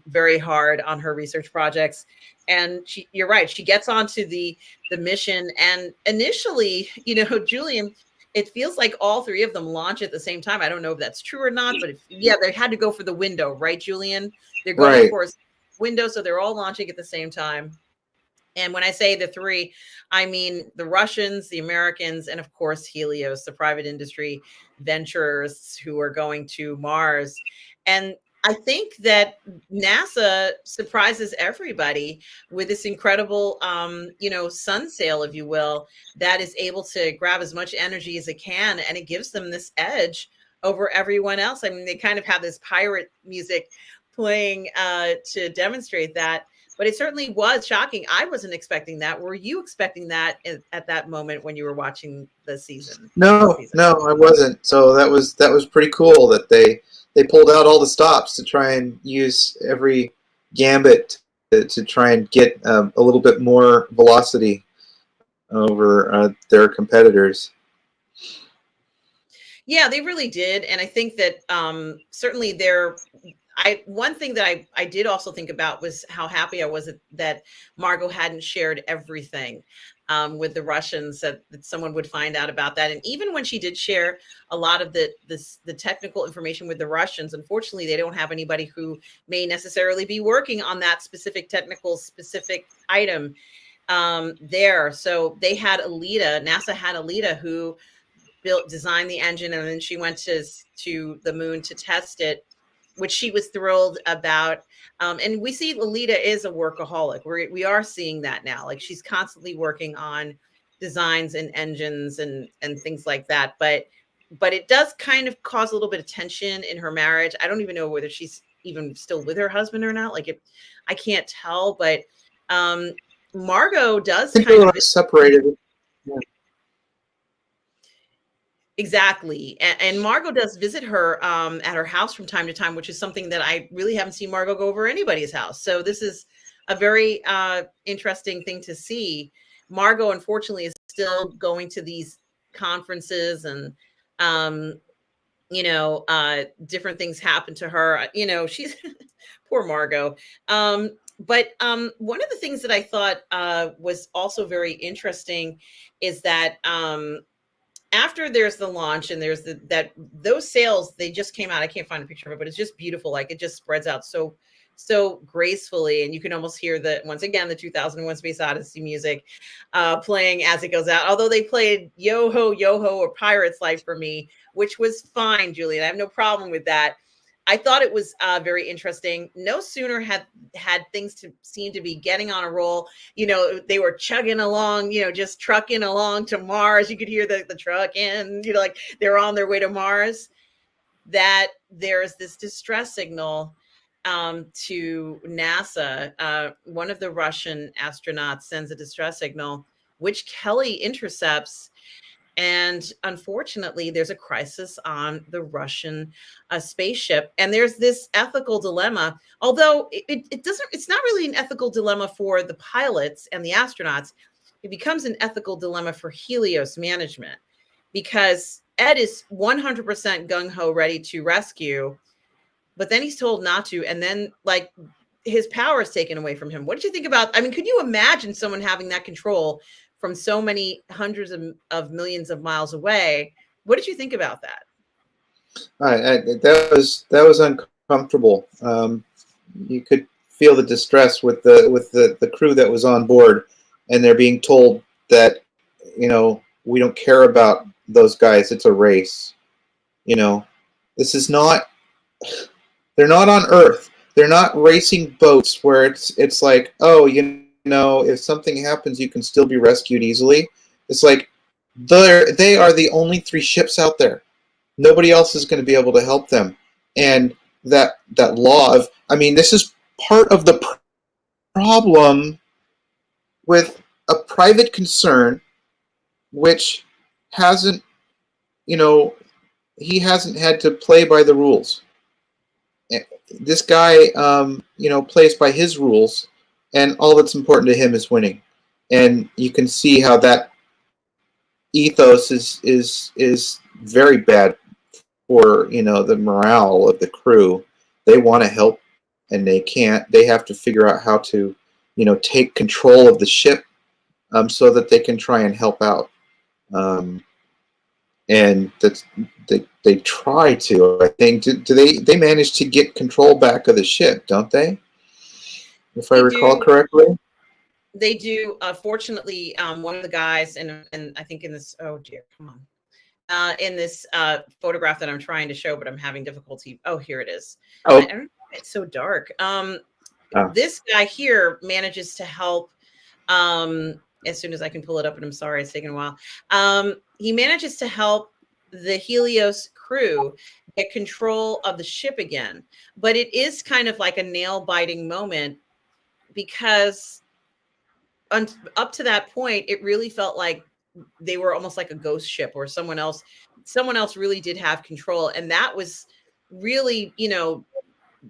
very hard on her research projects. And you're right, she gets onto the mission. And initially, Julian, it feels like all three of them launch at the same time. I don't know if that's true or not, but they had to go for the window, right, Julian? They're going for a window, so they're all launching at the same time. And when I say the three, I mean the Russians, the Americans, and of course Helios, the private industry ventures who are going to Mars. And I think that NASA surprises everybody with this incredible, sun sail, if you will, that is able to grab as much energy as it can, and it gives them this edge over everyone else. I mean, they kind of have this pirate music playing to demonstrate that, but it certainly was shocking. I wasn't expecting that. Were you expecting that at that moment when you were watching the season? No, I wasn't. So that was pretty cool that they pulled out all the stops to try and use every gambit to try and get a little bit more velocity over their competitors. Yeah, they really did. And I think that certainly one thing that I did also think about was how happy I was that Margot hadn't shared everything with the Russians, that someone would find out about that. And even when she did share a lot of the technical information with the Russians, unfortunately, they don't have anybody who may necessarily be working on that specific item there. So they had NASA had Alita who designed the engine, and then she went to the moon to test it, which she was thrilled about. And we see Alita is a workaholic. We are seeing that now. Like, she's constantly working on designs and engines and things like that. But but it does kind of cause a little bit of tension in her marriage. I don't even know whether she's even still with her husband or not. Like I can't tell, but Margot does I think kind they were of separated. Yeah. exactly, and Margot does visit her at her house from time to time, which is something that I really haven't seen Margot go over anybody's house. So this is a very interesting thing to see. Margot, unfortunately, is still going to these conferences and um, different things happen to her. She's poor Margot. One of the things that I thought was also very interesting is that after there's the launch and there's that those sales, they just came out. I can't find a picture of it, but it's just beautiful. Like it just spreads out so gracefully, and you can almost hear once again the 2001 Space Odyssey music playing as it goes out. Although they played Yo Ho Yo Ho or Pirate's Life for me, which was fine, Julian. I have no problem with that. I thought it was very interesting. No sooner had things to seem to be getting on a roll. They were chugging along, just trucking along to Mars. You could hear the truck in, like they're on their way to Mars. That there's this distress signal to NASA. One of the Russian astronauts sends a distress signal, which Kelly intercepts. And unfortunately, there's a crisis on the Russian spaceship. And there's this ethical dilemma, although it's not really an ethical dilemma for the pilots and the astronauts. It becomes an ethical dilemma for Helios management, because Ed is 100% gung-ho ready to rescue, but then he's told not to. And then like his power is taken away from him. What did you think about, could you imagine someone having that control from so many hundreds of millions of miles away? What did you think about that? That was uncomfortable. You could feel the distress with the crew that was on board, and they're being told that we don't care about those guys. It's a race. This is not. They're not on Earth. They're not racing boats where it's like, oh, if something happens, you can still be rescued easily. It's like they are the only 3 ships out there. Nobody else is going to be able to help them. And that law of, this is part of the problem with a private concern, which hasn't, he hasn't had to play by the rules. This guy, plays by his rules, and all that's important to him is winning. And you can see how that ethos is very bad for the morale of the crew. They want to help, and they can't. They have to figure out how to take control of the ship so that they can try and help out. And they try to. I think do they manage to get control back of the ship, don't they? If I recall correctly. They do. Fortunately, one of the guys, and I think in this, oh dear, come on, in this photograph that I'm trying to show, but I'm having difficulty. Oh, here it is. Oh, I don't know, it's so dark. This guy here manages to help. As soon as I can pull it up, and I'm sorry it's taken a while. He manages to help the Helios crew get control of the ship again, but it is kind of like a nail-biting moment, because up to that point, it really felt like they were almost like a ghost ship, or someone else really did have control. And that was really,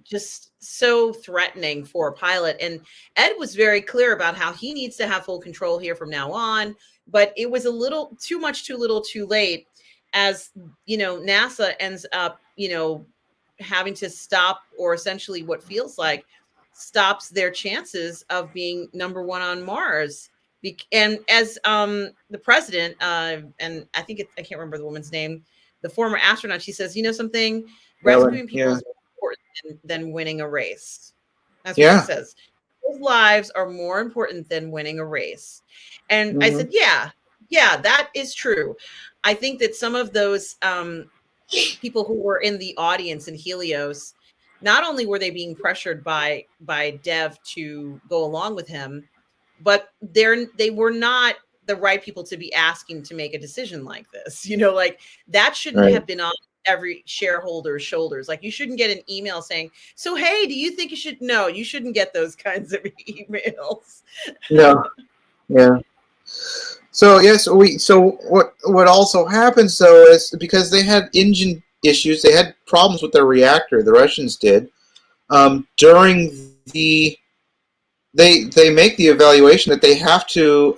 just so threatening for a pilot. And Ed was very clear about how he needs to have full control here from now on, but it was a little too much, too little, too late, as, NASA ends up, having to stop, or essentially what feels like stops their chances of being number 1 on Mars. And as the president, and I can't remember the woman's name, the former astronaut, she says, something, rescuing people is more important than winning a race. That's what she says. Those lives are more important than winning a race. And I said, yeah, that is true. I think that some of those people who were in the audience in Helios, not only were they being pressured by Dev to go along with him, but they were not the right people to be asking to make a decision like this. You know, like that shouldn't Right. have been on every shareholder's shoulders. Like you shouldn't get an email saying, so hey, do you think you should? No, you shouldn't get those kinds of emails. No. Yeah. So yes, so what also happens though is because they had engine issues, they had problems with their reactor. The Russians did during the they make the evaluation that they have to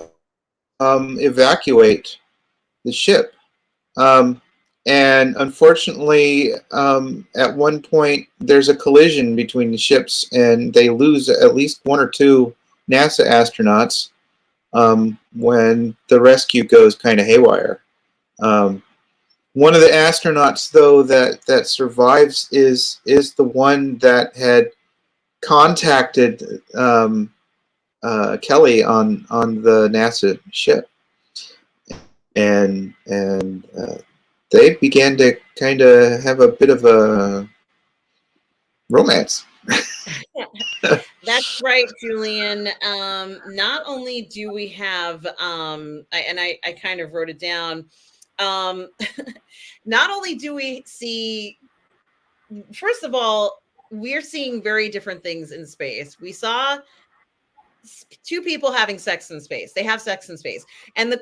evacuate the ship. Um, and unfortunately, at one point, there's a collision between the ships, and they lose at least one or two NASA astronauts when the rescue goes kind of haywire. Um, One of the astronauts, though, that survives is the one that had contacted Kelly on the NASA ship, and they began to kind of have a bit of a romance. That's right, Julian. Not only do we have, I kind of wrote it down. Um, not only do we see, first of all, we're seeing very different things in space. We saw two people having sex in space. They have sex in space. And the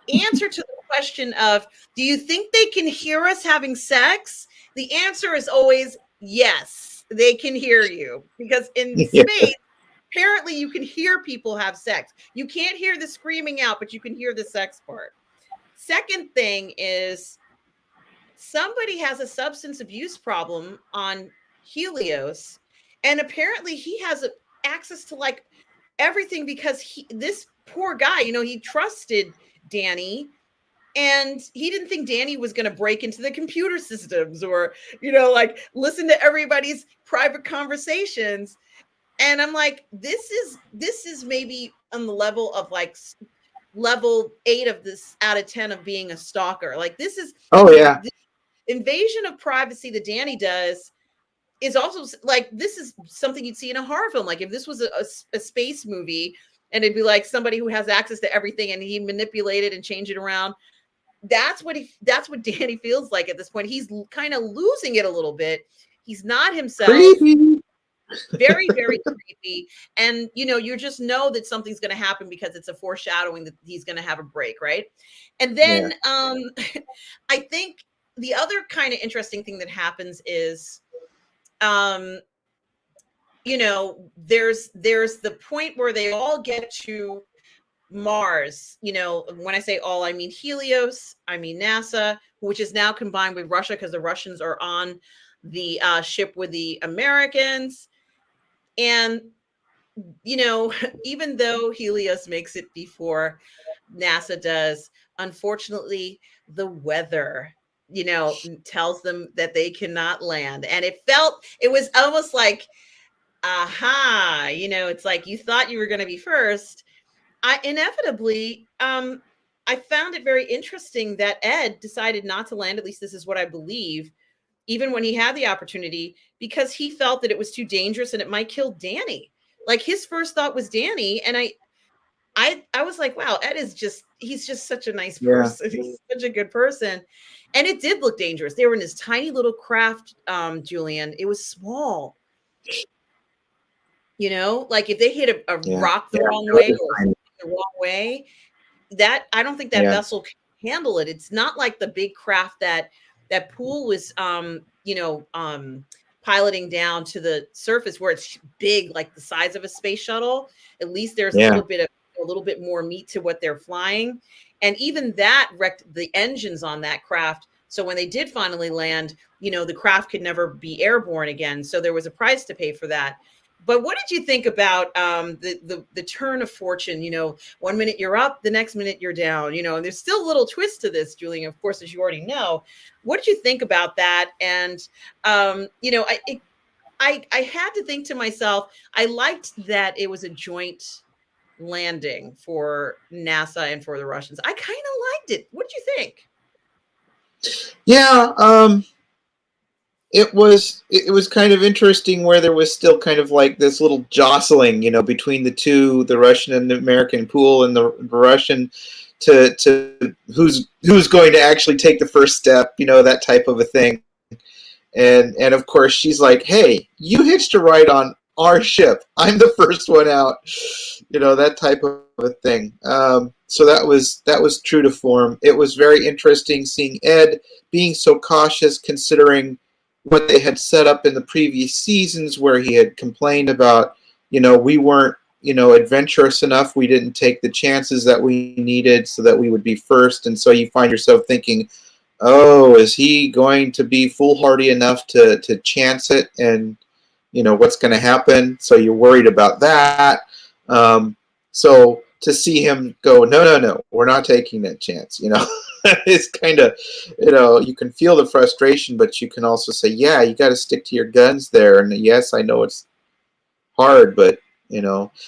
answer to the question of, do you think they can hear us having sex? The answer is always yes, they can hear you. Because in Yeah. space, apparently you can hear people have sex. You can't hear the screaming out, but you can hear the sex part. Second thing is somebody has a substance abuse problem on Helios, and apparently he has access to like everything because this poor guy, you know, he trusted Danny and he didn't think Danny was going to break into the computer systems or, you know, like listen to everybody's private conversations. And I'm like, this is maybe on the level of like level 8 of this out of 10 of being a stalker. Like this is Oh yeah. the invasion of privacy that Danny does is also like, this is something you'd see in a horror film. Like if this was a space movie and it'd be like somebody who has access to everything and he manipulated and changed it around. That's what Danny feels like at this point. He's kind of losing it a little bit. He's not himself. Creepy. Very, very creepy. And you know, you just know that something's going to happen because it's a foreshadowing that he's going to have a break, right? And then I think the other kind of interesting thing that happens is you know, there's the point where they all get to Mars. You know, when I say all, I mean Helios, I mean NASA, which is now combined with Russia because the Russians are on the ship with the Americans. And, you know, even though Helios makes it before NASA does, unfortunately, the weather, you know, tells them that they cannot land. And it was almost like, aha, you know, it's like you thought you were going to be first. I found it very interesting that Ed decided not to land. At least this is what I believe, even when he had the opportunity, because he felt that it was too dangerous and it might kill Danny. Like his first thought was Danny, and I was like, wow, Ed is he's just such a nice person. He's such a good person. And it did look dangerous. They were in this tiny little craft, Julian. It was small. You know, like if they hit a rock the wrong way or the wrong way, that I don't think that vessel can handle it. It's not like the big craft that Poole was piloting down to the surface where it's big, like the size of a space shuttle. At least there's a little bit more meat to what they're flying. And even that wrecked the engines on that craft. So when they did finally land, you know, the craft could never be airborne again. So there was a price to pay for that. But what did you think about the turn of fortune? You know, 1 minute you're up, the next minute you're down. You know, and there's still a little twist to this, Julian, of course, as you already know. What did you think about that? And you know, I had to think to myself, I liked that it was a joint landing for NASA and for the Russians. I kind of liked it. What did you think? Yeah. it was kind of interesting where there was still kind of like this little jostling, between the two, the Russian and the American pool, and the Russian to who's going to actually take the first step, that type of a thing. And of course she's like, "Hey, you hitched a ride on our ship. I'm the first one out," that type of a thing. So that was true to form. It was very interesting seeing Ed being so cautious, considering what they had set up in the previous seasons, where he had complained about, we weren't, adventurous enough. We didn't take the chances that we needed so that we would be first. And so you find yourself thinking, oh, is he going to be foolhardy enough to chance it? And, what's going to happen? So you're worried about that. So to see him go, no, we're not taking that chance, it's kind of, you can feel the frustration, but you can also say, yeah, you got to stick to your guns there. And yes, I know it's hard, but,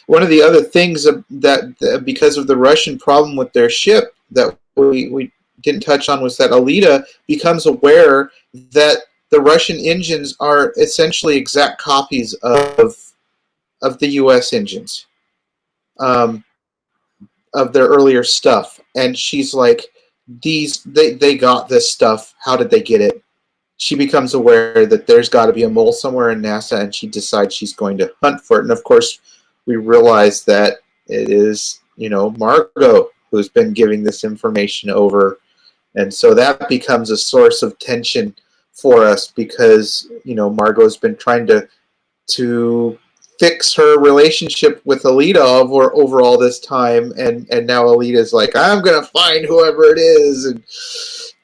one of the other things that because of the Russian problem with their ship that we didn't touch on was that Alita becomes aware that the Russian engines are essentially exact copies of the U.S. engines, of their earlier stuff, and she's like, they got this stuff. How did they get it? She becomes aware that there's got to be a mole somewhere in NASA, and she decides she's going to hunt for it. And of course, we realize that it is, Margot who's been giving this information over. And so that becomes a source of tension for us because, Margot's been trying to fix her relationship with Alita over all this time, and now Alita's like, I'm gonna find whoever it is and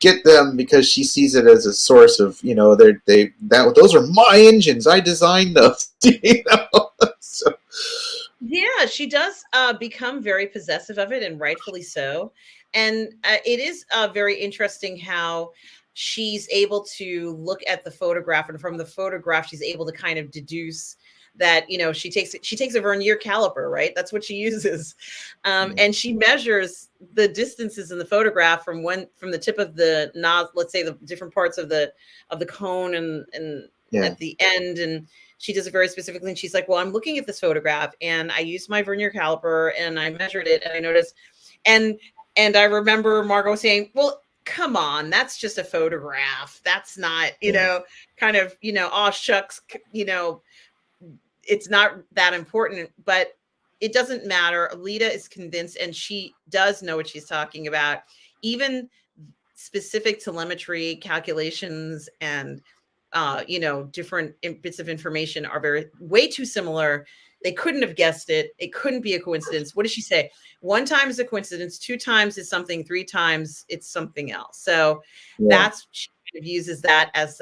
get them, because she sees it as a source of, those are my engines. I designed those. So. Yeah, she does become very possessive of it, and rightfully so. And it is very interesting how she's able to look at the photograph, and from the photograph, she's able to kind of deduce that, she takes a vernier caliper, right? That's what she uses. And she measures the distances in the photograph from the tip of the nozzle, let's say the different parts of the cone and at the end. And she does it very specifically. And she's like, well, I'm looking at this photograph and I used my vernier caliper and I measured it and I noticed. And I remember Margot saying, well, come on, that's just a photograph. That's not, kind of, oh, shucks, it's not that important, but it doesn't matter. Alita is convinced, and she does know what she's talking about. Even specific telemetry calculations and, different bits of information are way too similar. They couldn't have guessed it. It couldn't be a coincidence. What does she say? 1 time is a coincidence. 2 times is something. 3 times it's something else. So she kind of uses that as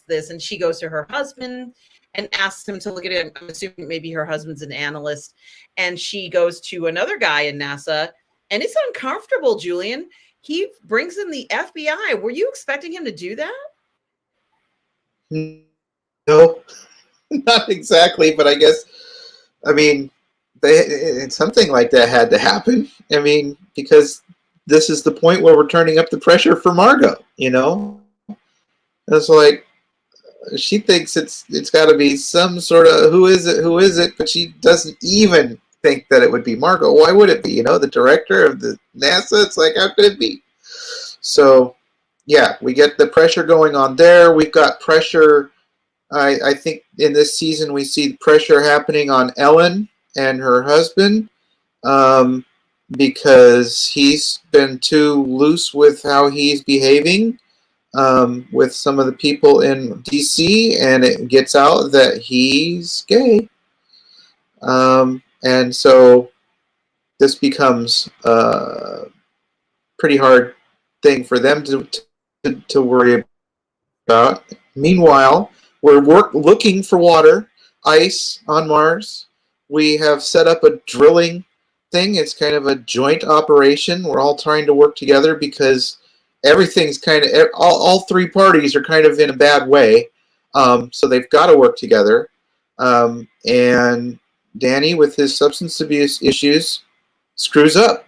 this. And she goes to her husband and asks him to look at it. I'm assuming maybe her husband's an analyst. And she goes to another guy in NASA, and it's uncomfortable, Julian. He brings in the FBI. Were you expecting him to do that? No, not exactly, but I guess, something like that had to happen. Because this is the point where we're turning up the pressure for Margot, It's like, she thinks it's got to be some sort of who is it, but she doesn't even think that it would be Margot. Why would it be? The director of the NASA. It's like, how could it be? So, yeah, we get the pressure going on there. We've got pressure. I think in this season we see pressure happening on Ellen and her husband, because he's been too loose with how he's behaving. With some of the people in DC, and it gets out that he's gay. And so this becomes a pretty hard thing for them to worry about. Meanwhile, we're looking for water, ice on Mars. We have set up a drilling thing. It's kind of a joint operation. We're all trying to work together because everything's kind of, all 3 parties are kind of in a bad way. So they've got to work together. And Danny, with his substance abuse issues, screws up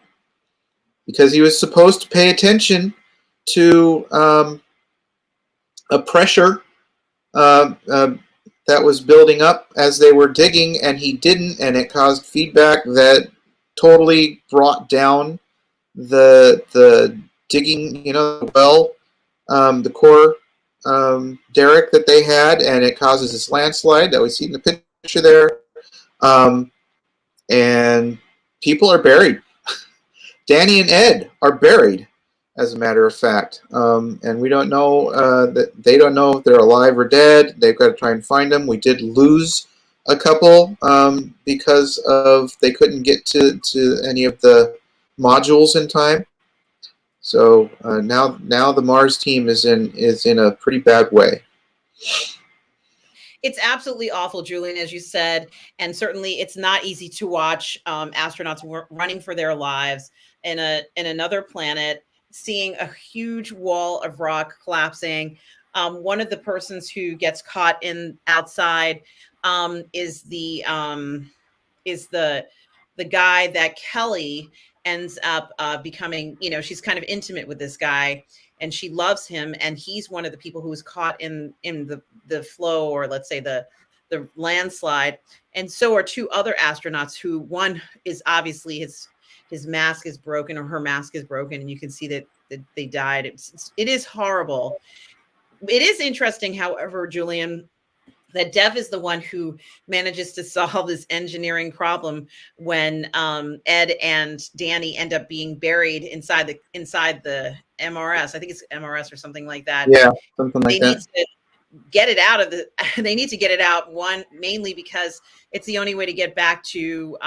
because he was supposed to pay attention to a pressure uh, uh, that was building up as they were digging, and he didn't, and it caused feedback that totally brought down the digging, well, the core derrick that they had, and it causes this landslide that we see in the picture there. Um, and people are buried. Danny and Ed are buried, as a matter of fact. And we don't know that they don't know if they're alive or dead. They've got to try and find them. We did lose a couple because of they couldn't get to any of the modules in time. So now the Mars team is in a pretty bad way. It's absolutely awful, Julian, as you said, and certainly it's not easy to watch astronauts running for their lives in another planet, seeing a huge wall of rock collapsing. One of the persons who gets caught in outside is the guy that Kelly ends up becoming. She's kind of intimate with this guy, and she loves him, and he's one of the people who was caught in the flow, or let's say the landslide. And so are two other astronauts who, one is obviously his mask is broken, or her mask is broken, and you can see that they died. It is horrible. It is interesting, however, Julian, that Dev is the one who manages to solve this engineering problem when Ed and Danny end up being buried inside the MRS. I think it's MRS or something like that. Yeah, something like they that. Need to get it out of they need to get it out, one, mainly because it's the only way to get back to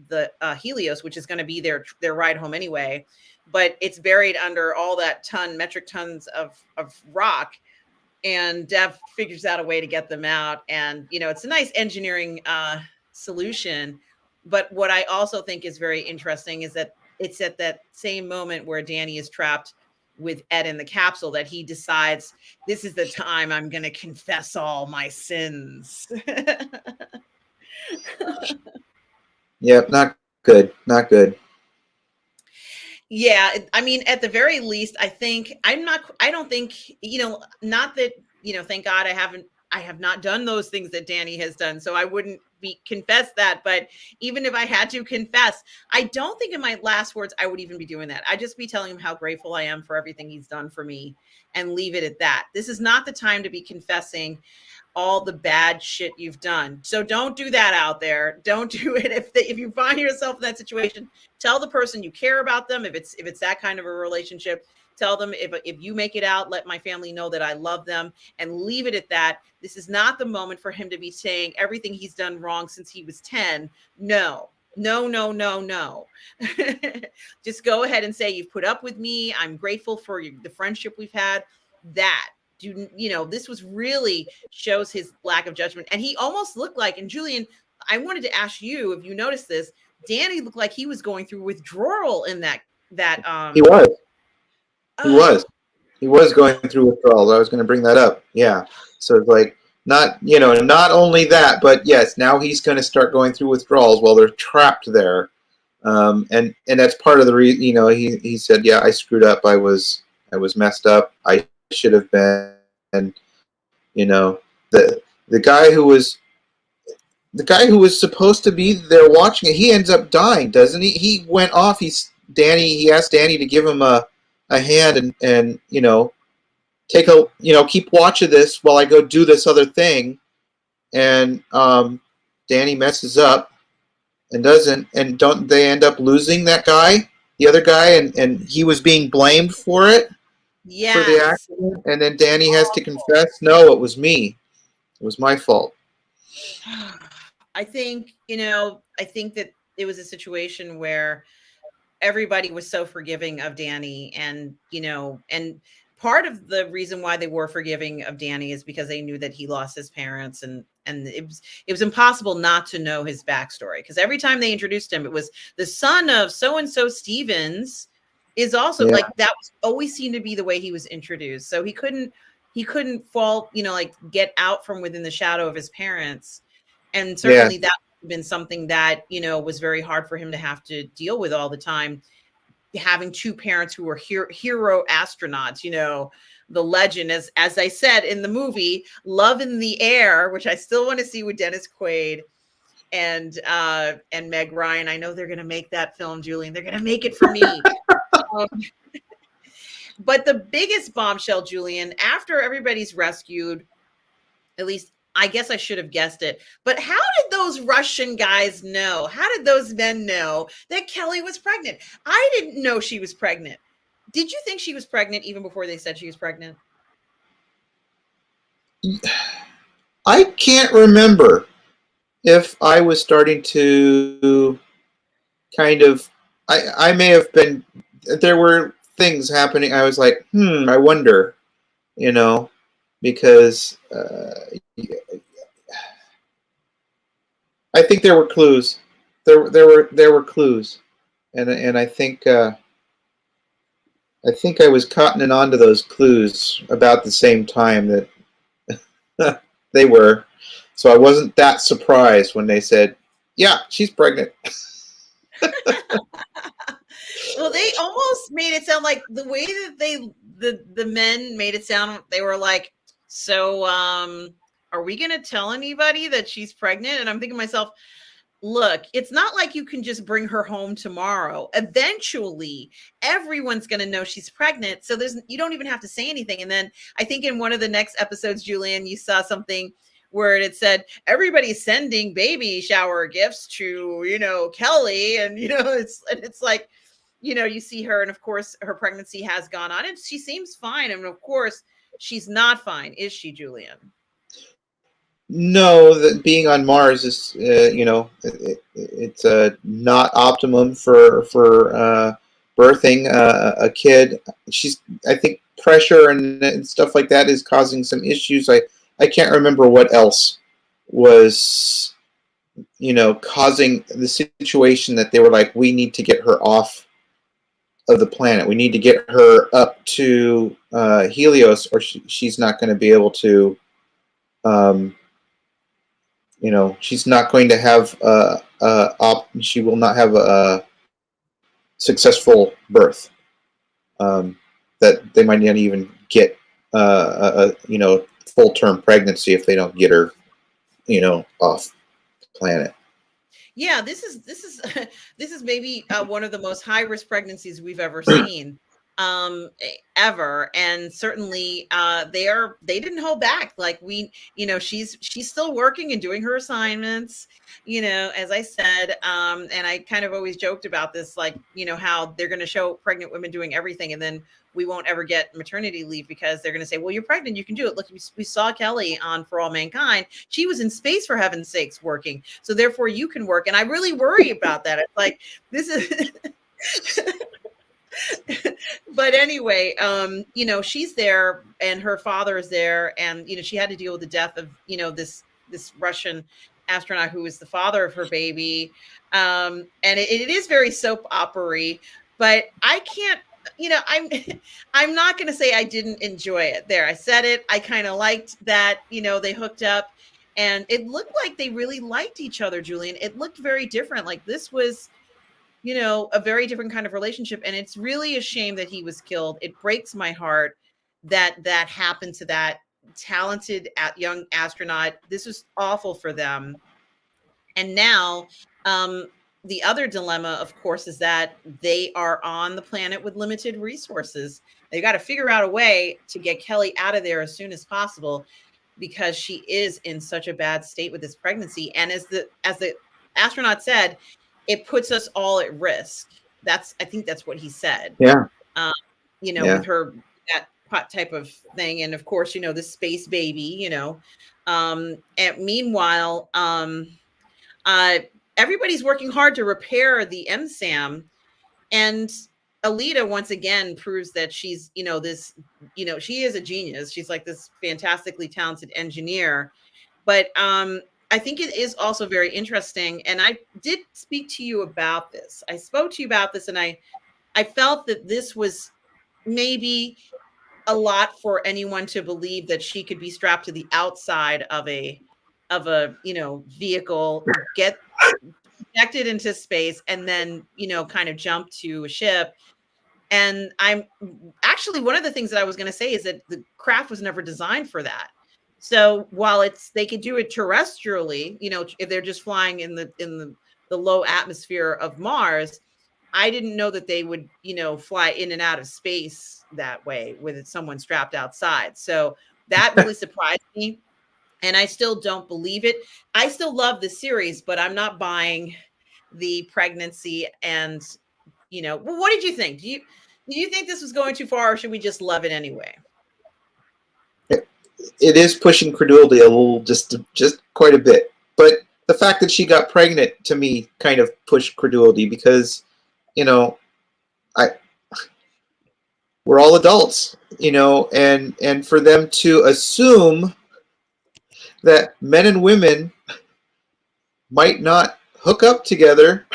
the Helios, which is going to be their ride home anyway. But it's buried under all that metric tons of rock. And Dev figures out a way to get them out. And, it's a nice engineering solution. But what I also think is very interesting is that it's at that same moment where Danny is trapped with Ed in the capsule that he decides, this is the time I'm going to confess all my sins. Yep, not good. Not good. Yeah, I mean, at the very least, I don't think, not that, thank God I have not done those things that Danny has done. So I wouldn't confess that. But even if I had to confess, I don't think in my last words, I would even be doing that. I'd just be telling him how grateful I am for everything he's done for me and leave it at that. This is not the time to be confessing all the bad shit you've done. So don't do that out there. Don't do it. If you find yourself in that situation, tell the person you care about them. If it's that kind of a relationship, tell them, if you make it out, let my family know that I love them, and leave it at that. This is not the moment for him to be saying everything he's done wrong since he was 10. No. Just go ahead and say, you've put up with me. I'm grateful for the friendship we've had. This was really shows his lack of judgment. And he almost looked like, and Julian, I wanted to ask you if you noticed this, Danny looked like he was going through withdrawal in that he was going through withdrawal. I was going to bring that up. Yeah. So it's like, not only that, but yes, now he's going to start going through withdrawals while they're trapped there. And that's part of the reason, he said, yeah, I screwed up. I was messed up. I should have been, the guy who was supposed to be there watching it, he ends up dying, doesn't he? He went off. He asked Danny to give him a hand and take keep watch of this while I go do this other thing. And Danny messes up and don't they end up losing that guy, the other guy, and he was being blamed for it. Yes. For the accident, and then Danny has to confess, no, it was me. It was my fault. I think that it was a situation where everybody was so forgiving of Danny, and part of the reason why they were forgiving of Danny is because they knew that he lost his parents, and it was impossible not to know his backstory, because every time they introduced him, it was the son of so-and-so Stevens is also like, that was always seemed to be the way he was introduced. So he couldn't fall, get out from within the shadow of his parents. And certainly that would have been something that, was very hard for him to have to deal with all the time. Having two parents who were hero astronauts, the legend, as I said in the movie, Love in the Air, which I still want to see with Dennis Quaid and Meg Ryan. I know they're going to make that film, Julian. They're going to make it for me. Um, but the biggest bombshell, Julian, after everybody's rescued, at least I guess I should have guessed it. But how did those Russian guys know? How did those men know that Kelly was pregnant? I didn't know she was pregnant. Did you think she was pregnant even before they said she was pregnant? I can't remember if I was starting to kind of. I may have been. There were things happening. I was like, I wonder, because I think there were clues. There were clues, and I think I was cottoning onto those clues about the same time that they were. So I wasn't that surprised when they said, "Yeah, she's pregnant." Well, they almost made it sound like the way that the men made it sound. They were like, "So, are we going to tell anybody that she's pregnant?" And I'm thinking to myself, look, it's not like you can just bring her home tomorrow. Eventually, everyone's going to know she's pregnant. So you don't even have to say anything. And then I think in one of the next episodes, Julian, you saw something where it said everybody's sending baby shower gifts to, Kelly. And, it's like, you see her, and of course her pregnancy has gone on and she seems fine. And of course she's not fine. Is she, Julian? No, that being on Mars is, it's not optimum for birthing a kid. I think pressure and stuff like that is causing some issues. I can't remember what else was, causing the situation that they were like, we need to get her off of the planet. We need to get her up to Helios, or she's not going to be able to. She's not going to have she will not have a successful birth. That they might not even get a full-term pregnancy if they don't get her, off the planet. Yeah, this is this is maybe one of the most high-risk pregnancies we've ever seen, ever. And certainly they didn't hold back. Like she's still working and doing her assignments, as I said. And I kind of always joked about this, like, how they're going to show pregnant women doing everything, and then we won't ever get maternity leave because they're going to say, well, you're pregnant, you can do it. Look, we saw Kelly on For All Mankind. She was in space, for heaven's sakes, working. So therefore you can work. And I really worry about that. It's like, this is, but anyway, she's there and her father is there. And, she had to deal with the death of, this Russian astronaut who is the father of her baby. And it is very soap opera-y, but I can't, I'm not going to say I didn't enjoy it. There, I said it. I kind of liked that, they hooked up and it looked like they really liked each other, Julian. It looked very different. Like this was, a very different kind of relationship. And it's really a shame that he was killed. It breaks my heart that happened to that talented young astronaut. This was awful for them. And now, the other dilemma, of course, is that they are on the planet with limited resources. They've got to figure out a way to get Kelly out of there as soon as possible because she is in such a bad state with this pregnancy. And as the astronaut said, it puts us all at risk. I think that's what he said. Yeah. With her, that type of thing. And of course, the space baby, and meanwhile, everybody's working hard to repair the MSAM, and Alita once again proves that she's, she is a genius. She's like this fantastically talented engineer. But I think it is also very interesting. And I did speak to you about this. I spoke to you about this, and I felt that this was maybe a lot for anyone to believe that she could be strapped to the outside of a vehicle, get projected into space, and then kind of jump to a ship. And I'm actually, one of the things that I was going to say is that the craft was never designed for that. So while they could do it terrestrially, if they're just flying in the low atmosphere of Mars, I didn't know that they would, fly in and out of space that way with someone strapped outside. So that really surprised me. And I still don't believe it. I still love the series, but I'm not buying the pregnancy. And, well, what did you think? Do you think this was going too far, or should we just love it anyway? It is pushing credulity a little, just quite a bit. But the fact that she got pregnant, to me, kind of pushed credulity, because, we're all adults, and for them to assume that men and women might not hook up together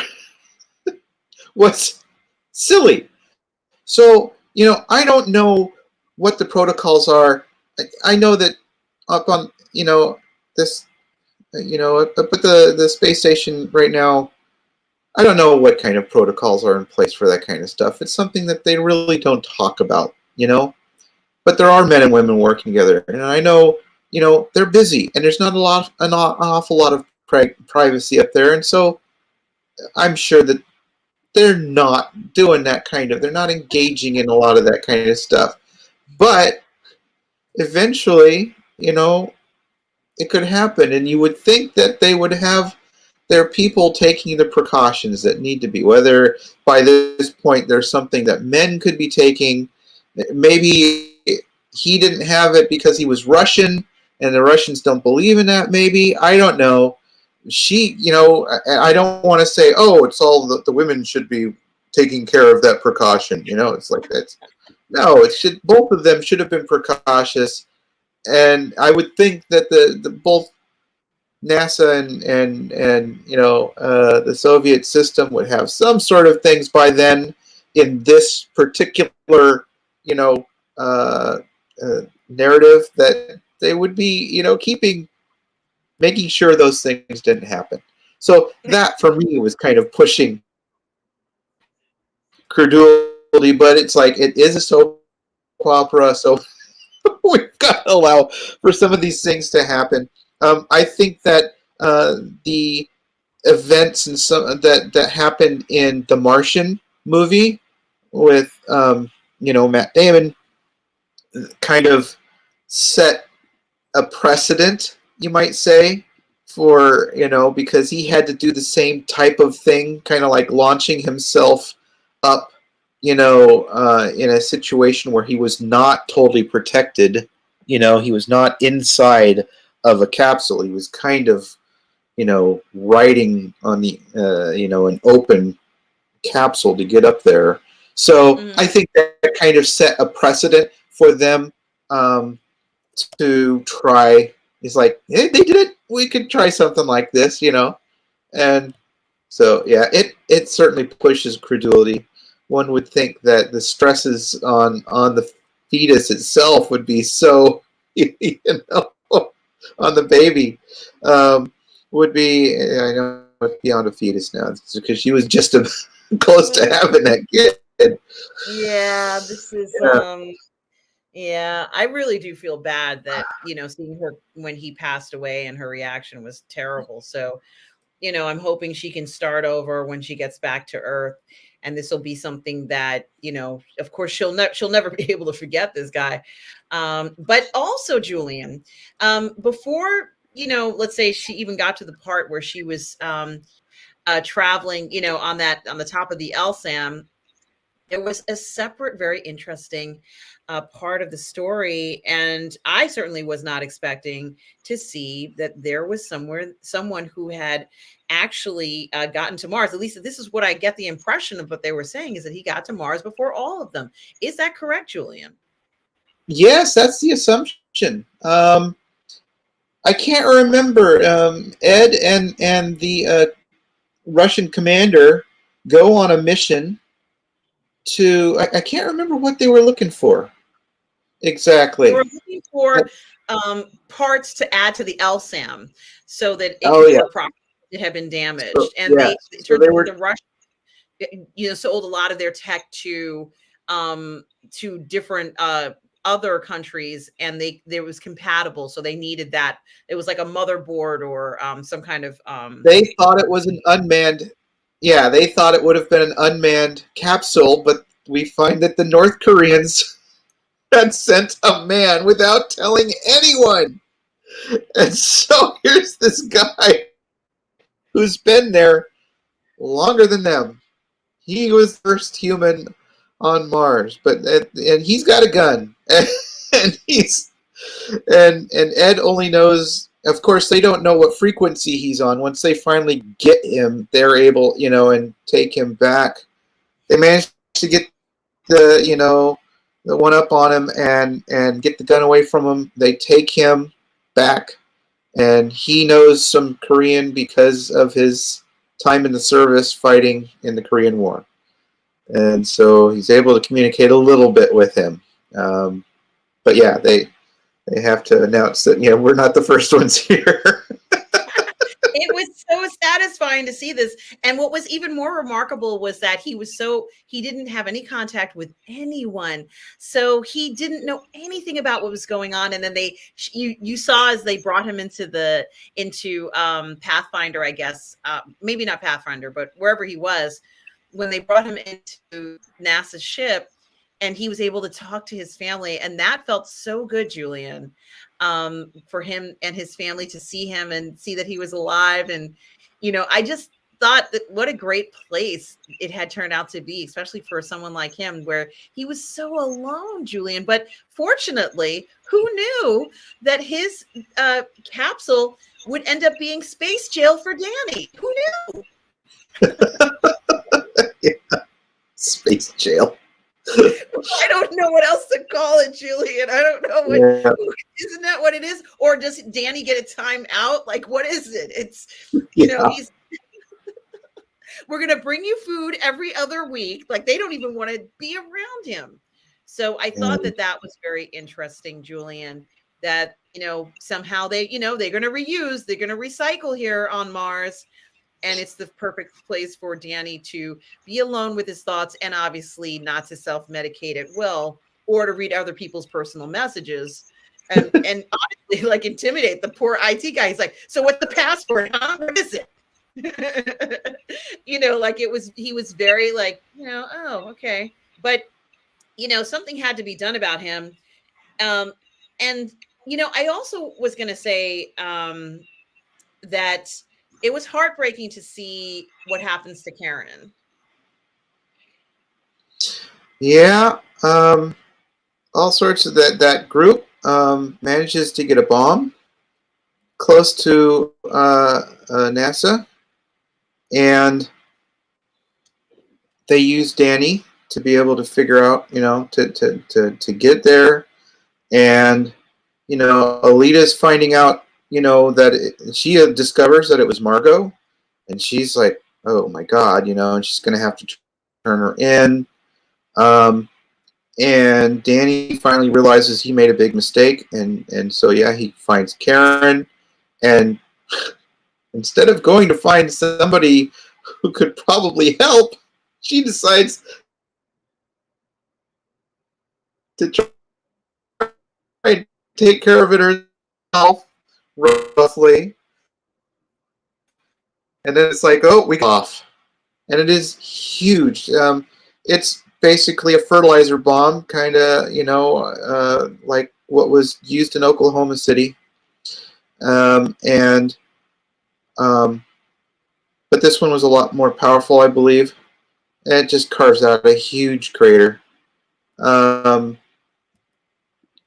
was silly. So, I don't know what the protocols are. I know that up on, this, up at the space station right now, I don't know what kind of protocols are in place for that kind of stuff. It's something that they really don't talk about, but there are men and women working together. And I know, they're busy, and there's not an awful lot of privacy up there. And so I'm sure that they're not doing they're not engaging in a lot of that kind of stuff. But eventually, it could happen, and you would think that they would have their people taking the precautions that need to be, whether by this point there's something that men could be taking. Maybe he didn't have it because he was Russian, and the Russians don't believe in that. Maybe, I don't know. I don't want to say, oh, it's all the women should be taking care of that precaution. It's like that. No, both of them should have been precautious. And I would think that the both NASA and the Soviet system would have some sort of things by then in this particular narrative, that they would be making sure those things didn't happen. So that for me was kind of pushing credulity, but it's like, it is a soap opera, so we've got to allow for some of these things to happen. I think that the events and some that happened in the Martian movie with Matt Damon kind of set a precedent, you might say, for because he had to do the same type of thing, kind of like launching himself up, in a situation where he was not totally protected. He was not inside of a capsule. He was kind of, riding on the, an open capsule to get up there. So I think that kind of set a precedent for them to try. It's like, hey, they did it. We could try something like this, And so, yeah, it certainly pushes credulity. One would think that the stresses on the fetus itself would be so, on the baby, would be, I know it's beyond a fetus now, because she was just close to having that kid. Yeah, this is, yeah, I really do feel bad that, seeing her when he passed away, and her reaction was terrible. So, I'm hoping she can start over when she gets back to Earth. And this will be something that, of course, she'll never be able to forget this guy. But also, Julian, before, let's say she even got to the part where she was traveling, on the top of the LSAM, there was a separate, very interesting part of the story. And I certainly was not expecting to see that there was someone who had actually gotten to Mars. At least this is what I get the impression of what they were saying, is that he got to Mars before all of them. Is that correct, Julian? Yes, that's the assumption. I can't remember. Ed and the Russian commander go on a mission to, I can't remember what they were looking for exactly. They were looking for parts to add to the LSAM so that it had been damaged. So, and they were the Russians, sold a lot of their tech to to different other countries, and they was compatible, so they needed that. It was like a motherboard or some kind of They thought it was an unmanned. Yeah, they thought it would have been an unmanned capsule, but we find that the North Koreans had sent a man without telling anyone. And so here's this guy who's been there longer than them. He was the first human on Mars, but and he's got a gun, and he's and Ed only knows. Of course, they don't know what frequency he's on. Once they finally get him, they're able, and take him back. They manage to get the one up on him and get the gun away from him. They take him back, and he knows some Korean because of his time in the service fighting in the Korean War. And so he's able to communicate a little bit with him. But yeah, they have to announce that, we're not the first ones here. It was so satisfying to see this. And what was even more remarkable was that he didn't have any contact with anyone. So he didn't know anything about what was going on. And then you saw as they brought him into Pathfinder, I guess, maybe not Pathfinder, but wherever he was, when they brought him into NASA's ship, and he was able to talk to his family. And that felt so good, Julian, for him and his family to see him and see that he was alive. And, I just thought that what a great place it had turned out to be, especially for someone like him, where he was so alone, Julian. But fortunately, who knew that his capsule would end up being space jail for Danny? Who knew? Yeah. Space jail. I don't know what else to call it, Julian. I don't know isn't that what it is? Or does Danny get a time out? Like, what is it? It's, he's we're going to bring you food every other week. Like, they don't even want to be around him. So I thought that was very interesting, Julian, that, somehow they're going to reuse, they're going to recycle here on Mars. And it's the perfect place for Danny to be alone with his thoughts, and obviously not to self-medicate at will or to read other people's personal messages and honestly, like, intimidate the poor IT guy. He's like, so what's the password? Huh? What is it? Like he was very like, oh, okay. But, something had to be done about him. And, I also was going to say that it was heartbreaking to see what happens to Karen. Yeah. All sorts of that group manages to get a bomb close to NASA, and they use Danny to be able to figure out, to get there. And, Alita's finding out, that she discovers that it was Margot, and she's like, oh my God, and she's going to have to turn her in. And Danny finally realizes he made a big mistake. And so, yeah, he finds Karen, and instead of going to find somebody who could probably help, she decides to try and take care of it herself, roughly. And then it's like, oh, we go off. And it is huge. It's basically a fertilizer bomb, kind of, like what was used in Oklahoma City. But this one was a lot more powerful, I believe. And it just carves out a huge crater.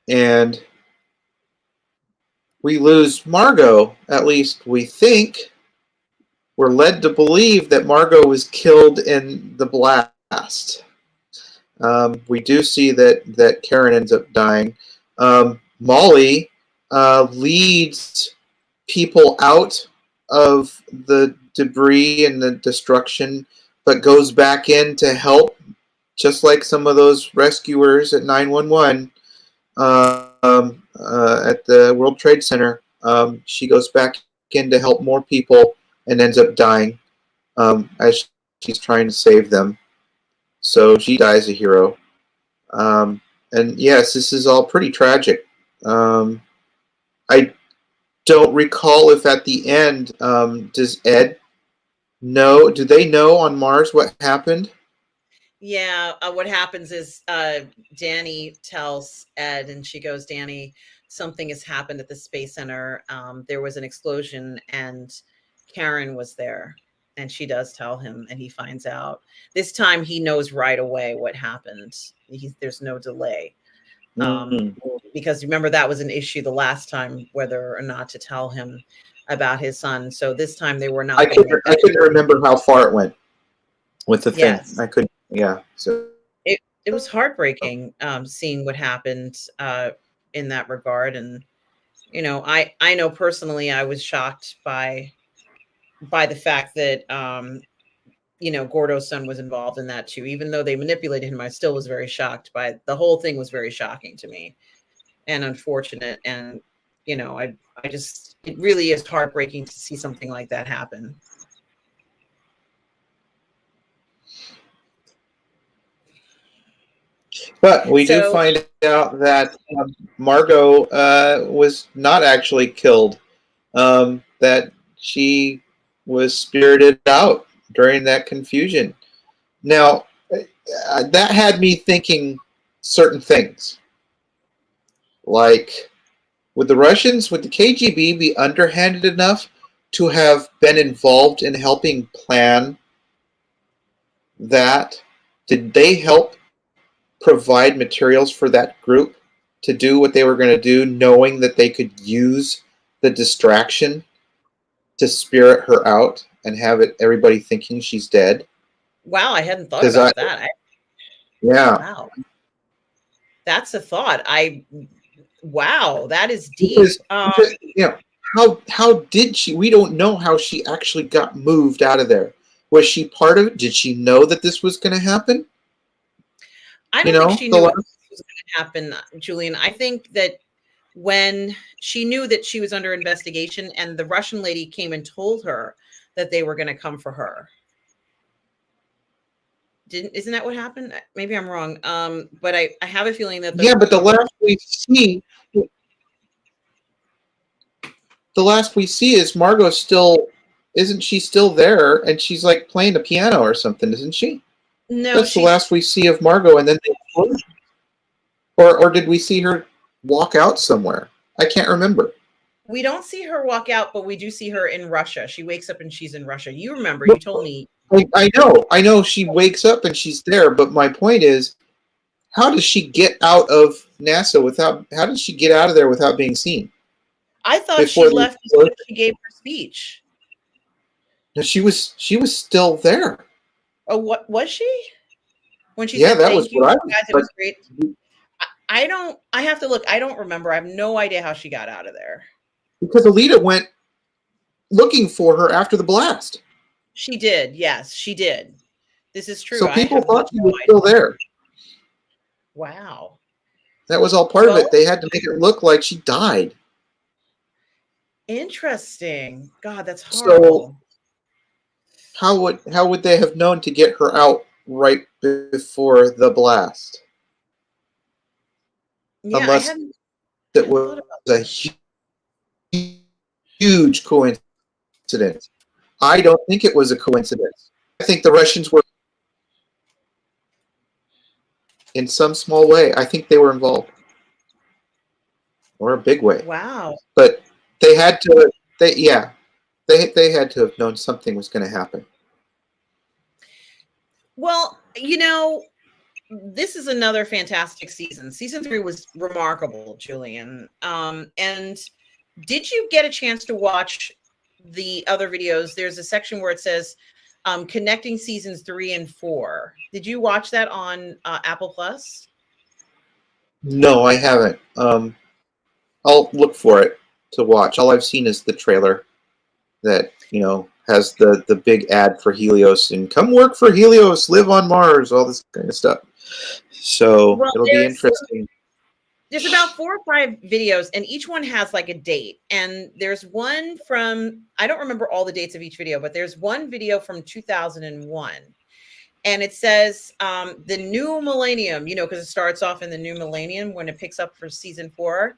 And we lose Margot, at least we think. We're led to believe that Margot was killed in the blast. We do see that Karen ends up dying. Molly leads people out of the debris and the destruction, but goes back in to help, just like some of those rescuers at 911 at the World Trade Center. She goes back in to help more people and ends up dying as she's trying to save them. So she dies a hero. And yes, this is all pretty tragic. I don't recall if at the end, does Ed know? Do they know on Mars what happened? Yeah, what happens is Danny tells Ed, and she goes, Danny, something has happened at the Space Center. There was an explosion, and Karen was there. And she does tell him, and he finds out. This time he knows right away what happened. There's no delay. Mm. Because remember, that was an issue the last time, whether or not to tell him about his son. So this time they were I not going to make that. couldn't remember how far it went with the thing. Yes. I couldn't. Yeah. So It was heartbreaking seeing what happened in that regard. And I know personally I was shocked by the fact that Gordo's son was involved in that too. Even though they manipulated him, I still was very shocked by the whole thing. Was very shocking to me and unfortunate. And I just, it really is heartbreaking to see something like that happen. But we do find out that Margot was not actually killed. That she was spirited out during that confusion. Now, that had me thinking certain things. Like, would the Russians, would the KGB be underhanded enough to have been involved in helping plan that? Did they help provide materials for that group to do what they were going to do, knowing that they could use the distraction to spirit her out and have everybody thinking she's dead? Wow, I hadn't thought about that. Yeah. Wow. That's a thought. Wow, that is deep. Because, how did she? We don't know how she actually got moved out of there. Was she part of it? Did she know that this was going to happen? I don't think she knew what was going to happen, Julian. I think that when she knew that she was under investigation and the Russian lady came and told her that they were going to come for her. Isn't that what happened? Maybe I'm wrong. But I have a feeling that but the last we see is Margot isn't she still there, and she's like playing the piano or something, isn't she? No, that's the last we see of Margot, and then or did we see her walk out somewhere? I can't remember. We don't see her walk out, but we do see her in Russia. She wakes up and she's in Russia. You remember, you told me. I know she wakes up and she's there, but my point is, how does she get out of NASA how did she get out of there without being seen? I thought she left before she gave her speech. No, she was still there. Oh, what was she? When she said, that was what I guys, it was great. I have to look. I don't remember. I have no idea how she got out of there. Because Alita went looking for her after the blast. She did. Yes, she did. This is true. So people thought she was still there. Wow. That was all part of it. They had to make it look like she died. Interesting. God, that's horrible. So how would they have known to get her out right before the blast? Yeah, unless it was a huge coincidence. I don't think it was a coincidence. I think the Russians were, in some small way, I think they were involved. Or a big way. Wow. But they had to, they had to have known something was going to happen. Well, this is another fantastic season. Season 3 was remarkable, Julian. And did you get a chance to watch the other videos? There's a section where it says connecting seasons 3 and 4. Did you watch that on Apple Plus? No, I haven't. I'll look for it to watch. All I've seen is the trailer that, has the big ad for Helios and come work for Helios, live on Mars, all this kind of stuff. So it'll be interesting. There's about 4 or 5 videos, and each one has like a date. And there's one from, I don't remember all the dates of each video, but there's one video from 2001. And it says the new millennium, you know, because it starts off in the new millennium when it picks up for season 4.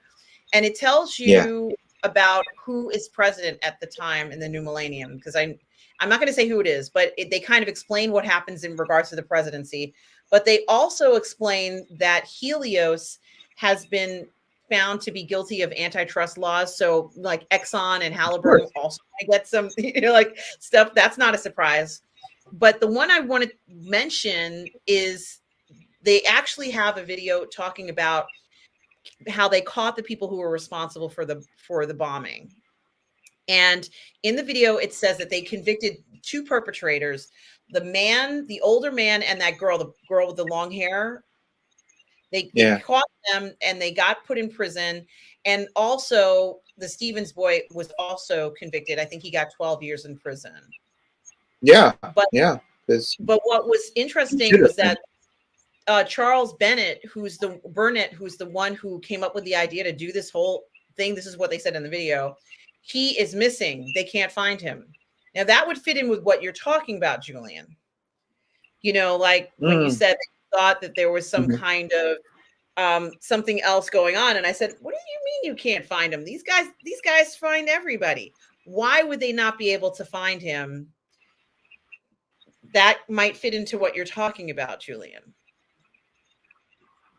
And it tells Yeah. you about who is president at the time in the new millennium. Because I'm not going to say who it is, but they kind of explain what happens in regards to the presidency. But they also explain that Helios has been found to be guilty of antitrust laws. So like Exxon and Halliburton also get some, you know, like stuff. That's not a surprise. But the one I want to mention is they actually have a video talking about how they caught the people who were responsible for the bombing. And in the video, it says that they convicted 2 perpetrators, the older man, and that girl, the girl with the long hair. They caught them and they got put in prison. And also the Stevens boy was also convicted. I think he got 12 years in prison. Yeah. But yeah. But what was interesting was that Charles Burnett, who's the one who came up with the idea to do this whole thing. This is what they said in the video. He is missing. They can't find him. Now that would fit in with what you're talking about, Julian. You know, like when you said that you thought that there was some kind of something else going on. And I said, what do you mean you can't find him? These guys find everybody. Why would they not be able to find him? That might fit into what you're talking about, Julian.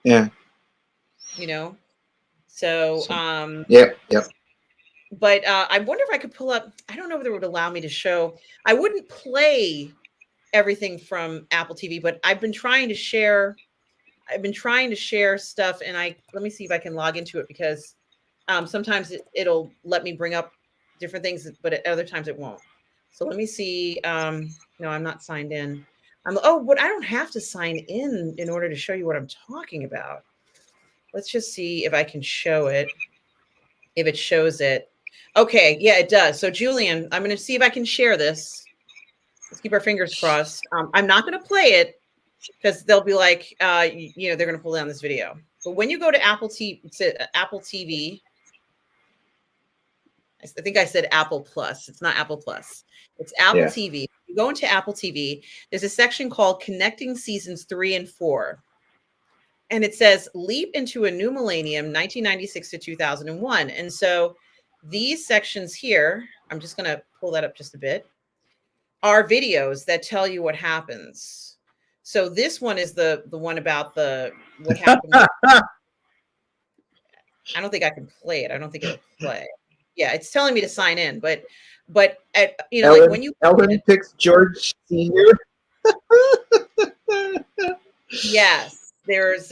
Yeah. You know, so Yep. But I wonder if I could pull up. I don't know if it would allow me to show. I wouldn't play everything from Apple TV, but I've been trying to share stuff, and let me see if I can log into it, because sometimes it'll let me bring up different things, but at other times it won't. So let me see. No, I'm not signed in. But I don't have to sign in order to show you what I'm talking about. Let's just see if I can show it. If it shows it. Okay, yeah, it does. So Julian, I'm going to see if I can share this. Let's keep our fingers crossed. I'm not going to play it because they'll be like, you know, they're going to pull down this video. But when you go to Apple TV, I think I said Apple Plus. It's not Apple Plus. It's Apple TV. You go into Apple TV. There's a section called Connecting Seasons 3 and 4. And it says Leap into a New Millennium, 1996 to 2001. And so these sections here, I'm just going to pull that up just a bit, are videos that tell you what happens. So this one is the one about what happened. I don't think I can play it. I don't think it'll play. Yeah, it's telling me to sign in, but you know, like when you Ellen picks George Senior. Yes, there's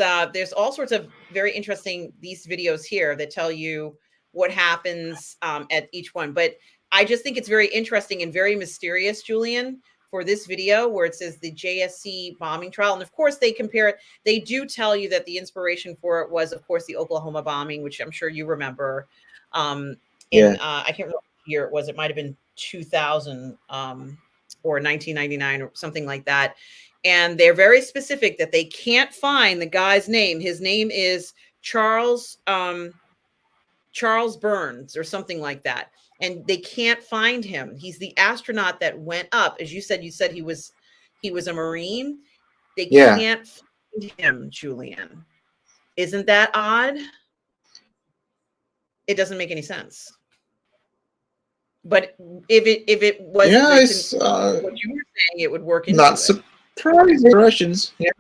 all sorts of very interesting these videos here that tell you what happens at each one. But I just think it's very interesting and very mysterious, Julian, for this video where it says the JSC bombing trial. And of course they compare it. They do tell you that the inspiration for it was, of course, the Oklahoma bombing, which I'm sure you remember. I can't remember what year it was. It might have been 2000 or 1999 or something like that. And they're very specific that they can't find the guy's name. His name is Charles Burns or something like that. And they can't find him. He's the astronaut that went up. As you said he was a Marine. They can't find him, Julian. Isn't that odd? It doesn't make any sense. But if it was what you were saying, it would work into not surprising Russians. Yeah.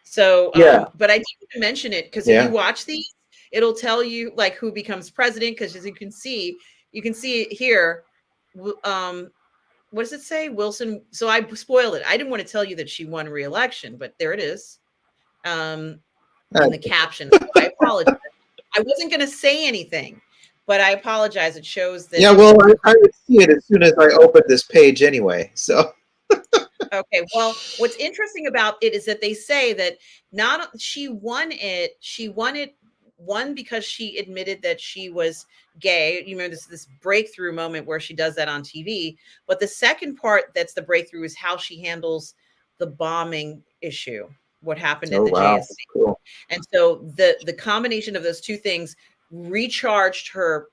So but I didn't mention it because if you watch these, it'll tell you like who becomes president, because as you can see it here. What does it say? Wilson. So I spoiled it. I didn't want to tell you that she won re-election, but there it is. In the caption. So I apologize. I wasn't going to say anything, but I apologize. It shows that. Yeah, well, I would see it as soon as I open this page anyway. So. Okay. Well, what's interesting about it is that they say that she won it because she admitted that she was gay. You remember this breakthrough moment where she does that on TV. But the second part that's the breakthrough is how she handles the bombing issue. What happened at the JSC. Cool. And so the combination of those two things recharged her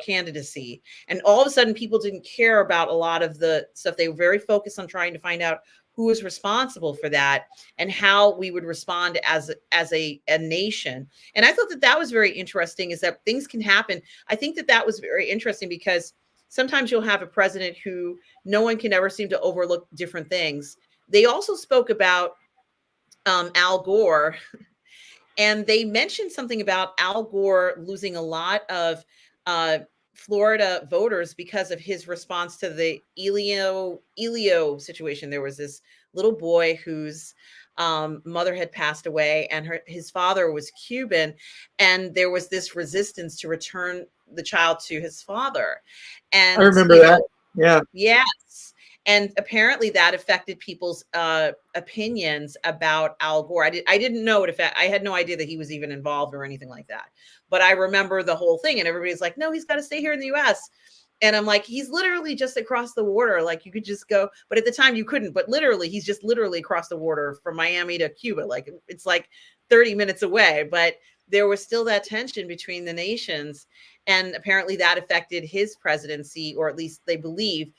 candidacy. And all of a sudden people didn't care about a lot of the stuff. They were very focused on trying to find out who was responsible for that and how we would respond as a nation. And I thought that that was very interesting, is that things can happen. I think that that was very interesting because sometimes you'll have a president who no one can ever seem to overlook different things. They also spoke about Al Gore, and they mentioned something about Al Gore losing a lot of Florida voters because of his response to the Elio situation. There was this little boy whose mother had passed away, and his father was Cuban, and there was this resistance to return the child to his father. And I remember that. Yeah. Yes. And apparently that affected people's opinions about Al Gore. I didn't know it. I had no idea that he was even involved or anything like that. But I remember the whole thing, and everybody's like, no, he's got to stay here in the US. And I'm like, he's literally just across the water. Like, you could just go. But at the time you couldn't. But literally, he's just literally across the water from Miami to Cuba. Like, it's like 30 minutes away. But there was still that tension between the nations. And apparently that affected his presidency, or at least they believe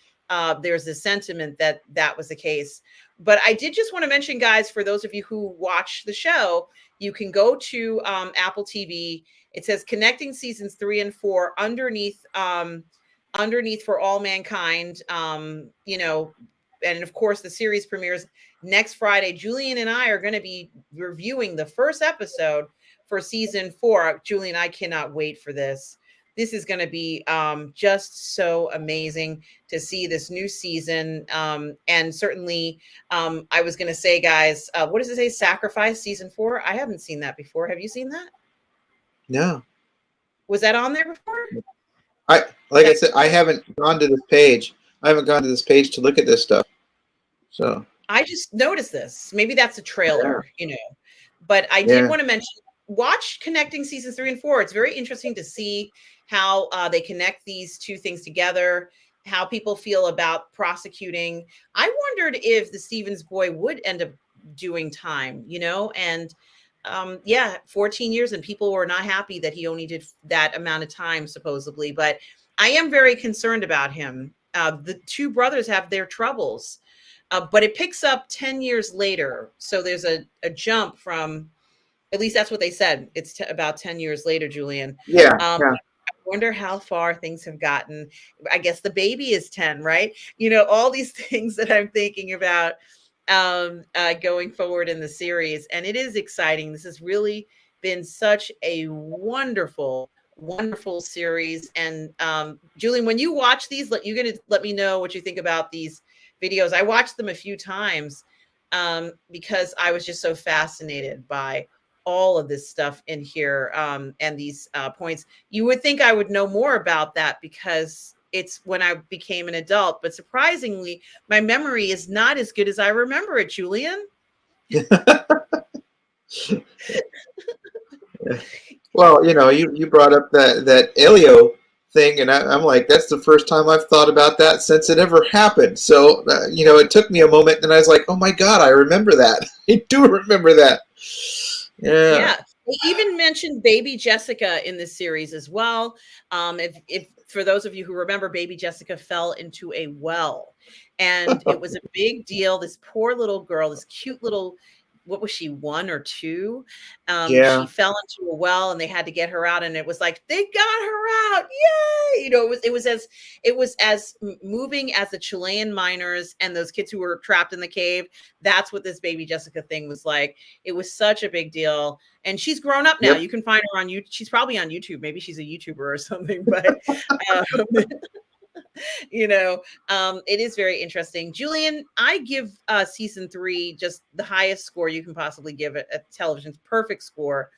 there's a sentiment that that was the case. But I did just want to mention, guys, for those of you who watch the show, you can go to Apple TV. It says Connecting Seasons 3 and 4 underneath For All Mankind. You know, and of course the series premieres next Friday. Julian and I are going to be reviewing the first episode for season 4. Julian, I cannot wait for this. This is going to be just so amazing to see this new season. And certainly, I was going to say, guys, what does it say? Sacrifice season 4? I haven't seen that before. Have you seen that? No. Was that on there before? I said, I haven't gone to this page. I haven't gone to this page to look at this stuff. So I just noticed this. Maybe that's a trailer, you know. But I did want to mention, watch Connecting Seasons 3 and 4. It's very interesting to see how they connect these two things together, how people feel about prosecuting. I wondered if the Stevens boy would end up doing time, you know, and 14 years, and people were not happy that he only did that amount of time, supposedly. But I am very concerned about him. The two brothers have their troubles, but it picks up 10 years later. So there's a jump from, at least that's what they said. It's about 10 years later, Julian. Yeah. I wonder how far things have gotten. I guess the baby is 10, right? You know, all these things that I'm thinking about going forward in the series. And it is exciting. This has really been such a wonderful, wonderful series. And Julian, when you watch these, you're going to let me know what you think about these videos. I watched them a few times because I was just so fascinated by all of this stuff in here and these points. You would think I would know more about that because it's when I became an adult, but surprisingly, my memory is not as good as I remember it, Julian. Well, you know, you brought up that Elio thing, and I'm like, that's the first time I've thought about that since it ever happened. So, you know, it took me a moment, and I was like, oh my God, I remember that. I do remember that. Yeah. They even mentioned baby Jessica in this series as well. If for those of you who remember, baby Jessica fell into a well, and it was a big deal. This poor little girl, this cute little, what was she, 1 or 2? She fell into a well, and they had to get her out. And it was like, they got her out, yay! You know, it was as moving as the Chilean miners and those kids who were trapped in the cave. That's what this baby Jessica thing was like. It was such a big deal, and she's grown up now. You can find her on YouTube. She's probably on YouTube. Maybe she's a YouTuber or something. But you know, it is very interesting. Julian, I give season 3 just the highest score you can possibly give it, a television's perfect score,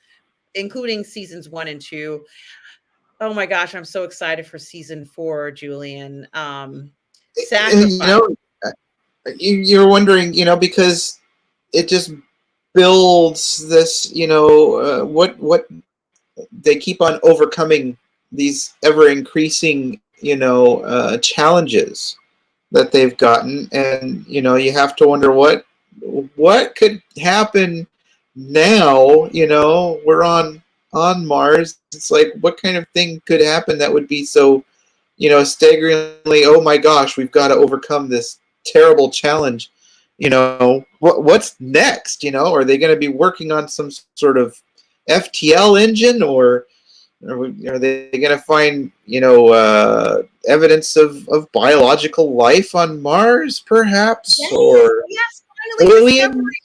including seasons 1 and 2. Oh my gosh, I'm so excited for season 4, Julian. You know, you're wondering, you know, because it just builds this, you know, what they keep on overcoming these ever increasing, you know, challenges that they've gotten, and you know, you have to wonder what could happen now. You know, we're on Mars. It's like, what kind of thing could happen that would be so, you know, staggeringly, oh my gosh, we've got to overcome this terrible challenge. what's next? Are they going to be working on some sort of FTL engine, or are they going to find evidence of biological life on Mars, perhaps, Yes, or yes, finally discovering aliens?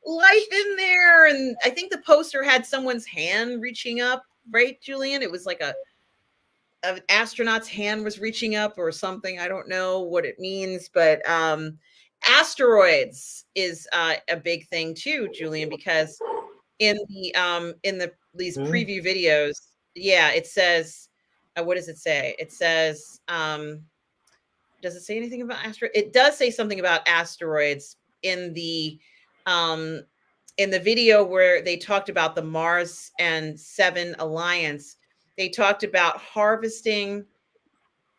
life in there. And I think the poster had someone's hand reaching up, right, Julian? It was like an astronaut's hand was reaching up or something. I don't know what it means, but asteroids is a big thing too, Julian, because in the these Hmm. preview videos, yeah, it says what does it say? It says does it say anything about asteroid? It does say something about asteroids um in the video where they talked about the Mars and Seven Alliance. They talked about harvesting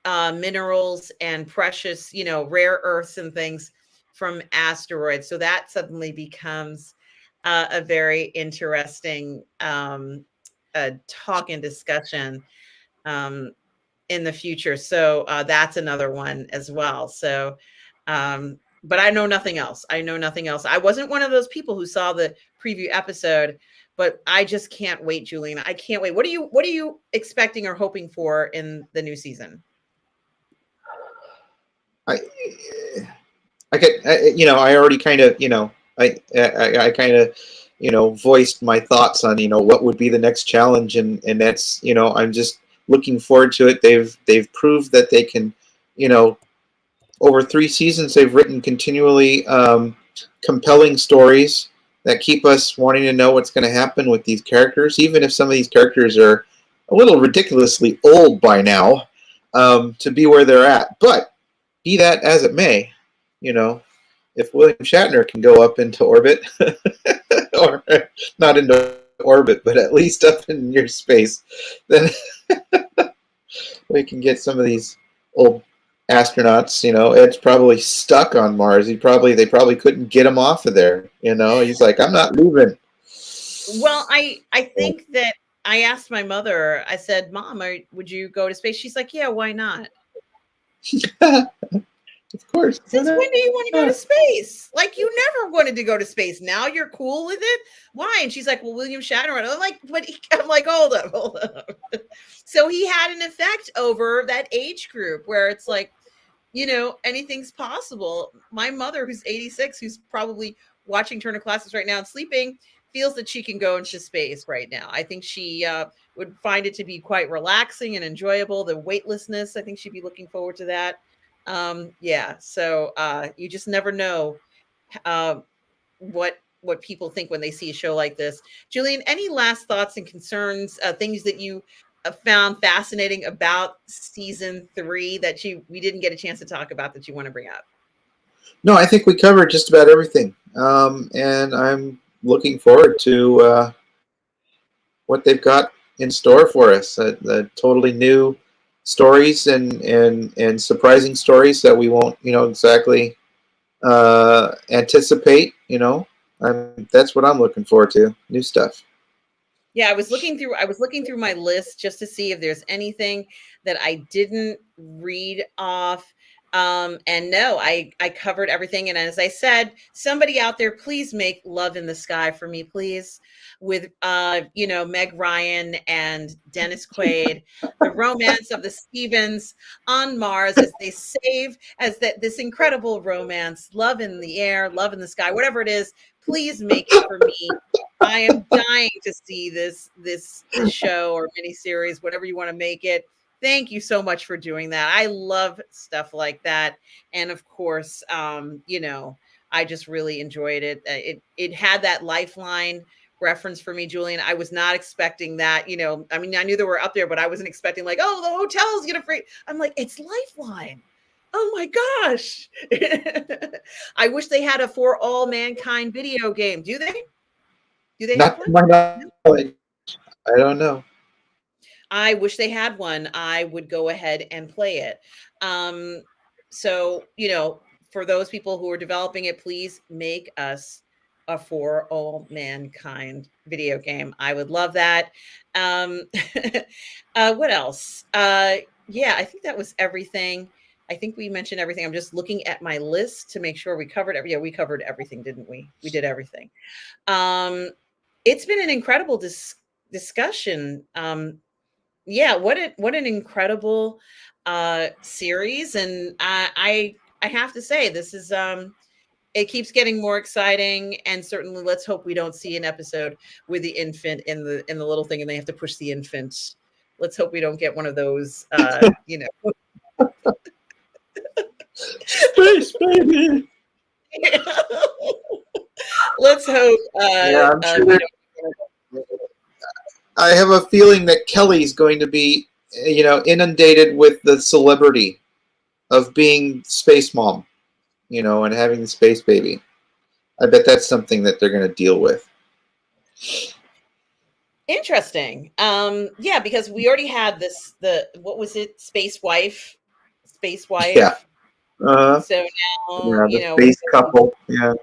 minerals and precious, rare earths and things from asteroids. So that suddenly becomes a very interesting talk and discussion um, in the future. So that's another one as well. So, but I know nothing else. I know nothing else. I wasn't one of those people who saw the preview episode, but I just can't wait, Julian. I can't wait. What are you expecting or hoping for in the new season? I I could, I already kind of, I kind of, voiced my thoughts on, what would be the next challenge, and that's, I'm just looking forward to it. They've proved that they can, you know, over 3 seasons, they've written continually compelling stories that keep us wanting to know what's going to happen with these characters, even if some of these characters are a little ridiculously old by now to be where they're at. But be that as it may, you know, if William Shatner can go up into orbit, or not into orbit, but at least up in your space, then we can get some of these old astronauts. Ed's probably stuck on Mars. They probably couldn't get him off of there. He's like, I'm not leaving. Well, I think that I asked my mother. I said, "Mom, would you go to space?" She's like, "Yeah, why not?" Of course. Since when do you want to go to space? Like you never wanted to go to space. Now you're cool with it. Why? And she's like, "Well, William Shatner." And I'm like, "But I'm like, hold up." So he had an effect over that age group where it's like, anything's possible. My mother, who's 86, who's probably watching Turner Classes right now and sleeping, feels that she can go into space right now. I think she would find it to be quite relaxing and enjoyable. The weightlessness, I think she'd be looking forward to that. Yeah, so you just never know uh, what people think when they see a show like this. Julian, any last thoughts and concerns, things that you found fascinating about season 3 that we didn't get a chance to talk about that you want to bring up? No, I think we covered just about everything, and I'm looking forward to what they've got in store for us. The totally new stories and surprising stories that we won't, exactly anticipate. That's what I'm looking forward to. New stuff. Yeah, I was looking through my list just to see if there's anything that I didn't read off. And no, I covered everything. And as I said, somebody out there, please make Love in the Sky for me, please, with Meg Ryan and Dennis Quaid, the romance of the Stevens on Mars as they save as that this incredible romance, love in the air, love in the sky, whatever it is. Please make it for me. I am dying to see this show or miniseries, whatever you want to make it. Thank you so much for doing that. I love stuff like that, and of course, I just really enjoyed it. It had that Lifeline reference for me, Julian. I was not expecting that. I mean, I knew they were up there, but I wasn't expecting like, oh, the hotel's gonna free. I'm like, it's Lifeline. Oh my gosh. I wish they had a For All Mankind video game. Do they? Do they have Not to one? my No. knowledge. I don't know. I wish they had one. I would go ahead and play it. Um, so, for those people who are developing it, please make us a For All Mankind video game. I would love that. Um, what else? Yeah, I think that was everything. I think we mentioned everything. I'm just looking at my list to make sure we covered every. Yeah, we covered everything, didn't we? We did everything. Um, it's been an incredible discussion. Yeah, what an incredible series, and I have to say this is it keeps getting more exciting, and certainly let's hope we don't see an episode with the infant in the little thing and they have to push the infant. Let's hope we don't get one of those you know. Space baby. Let's hope Yeah, I'm sure. we don't. I have a feeling that Kelly's going to be, inundated with the celebrity of being space mom, and having the space baby. I bet that's something that they're going to deal with. Interesting. Yeah, because we already had what was it? Space wife. Yeah. So now, Yeah, the space couple. Yeah.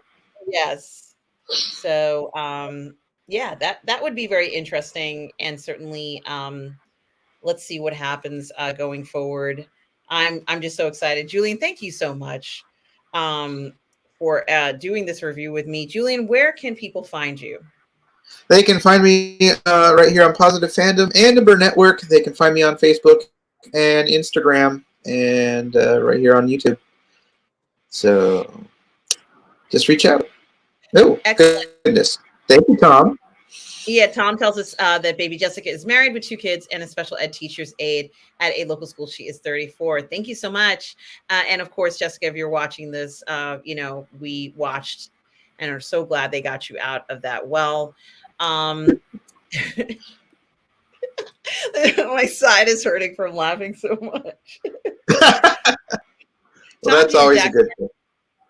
Yes. So, yeah, that would be very interesting, and certainly, let's see what happens going forward. I'm just so excited, Julian. Thank you so much for doing this review with me, Julian. Where can people find you? They can find me right here on Positive Fandom and Ember Network. They can find me on Facebook and Instagram and right here on YouTube. So just reach out. Oh, Excellent. Goodness. Thank you, Tom. Yeah, Tom tells us that baby Jessica is married with 2 kids and a special ed teacher's aide at a local school. She is 34. Thank you so much. And of course, Jessica, if you're watching this, we watched and are so glad they got you out of that well. My side is hurting from laughing so much. Well, that's always a good thing.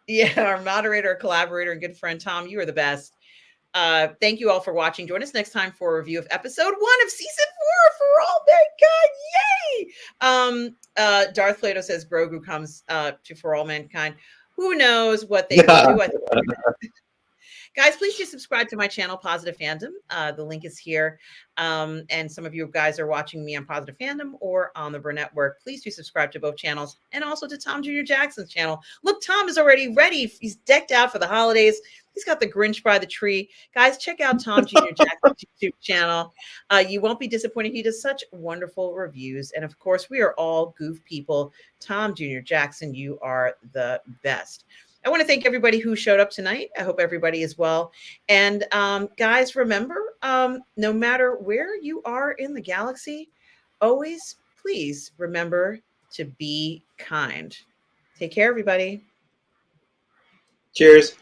Yeah, our moderator, collaborator, and good friend, Tom, you are the best. Thank you all for watching. Join us next time for a review of episode 1 of season 4 for All Mankind. Yay! Darth Plato says Grogu comes to For All Mankind. Who knows what they will do? Guys, please do subscribe to my channel, Positive Fandom. The link is here. And some of you guys are watching me on Positive Fandom or on the Burnett Network. Please do subscribe to both channels and also to Tom Jr. Jackson's channel. Look, Tom is already ready. He's decked out for the holidays. He's got the Grinch by the tree. Guys, check out Tom Jr. Jackson's YouTube channel. You won't be disappointed. He does such wonderful reviews. And of course, we are all goof people. Tom Jr. Jackson, you are the best. I want to thank everybody who showed up tonight. I hope everybody is well. And guys, remember, no matter where you are in the galaxy, always please remember to be kind. Take care, everybody. Cheers.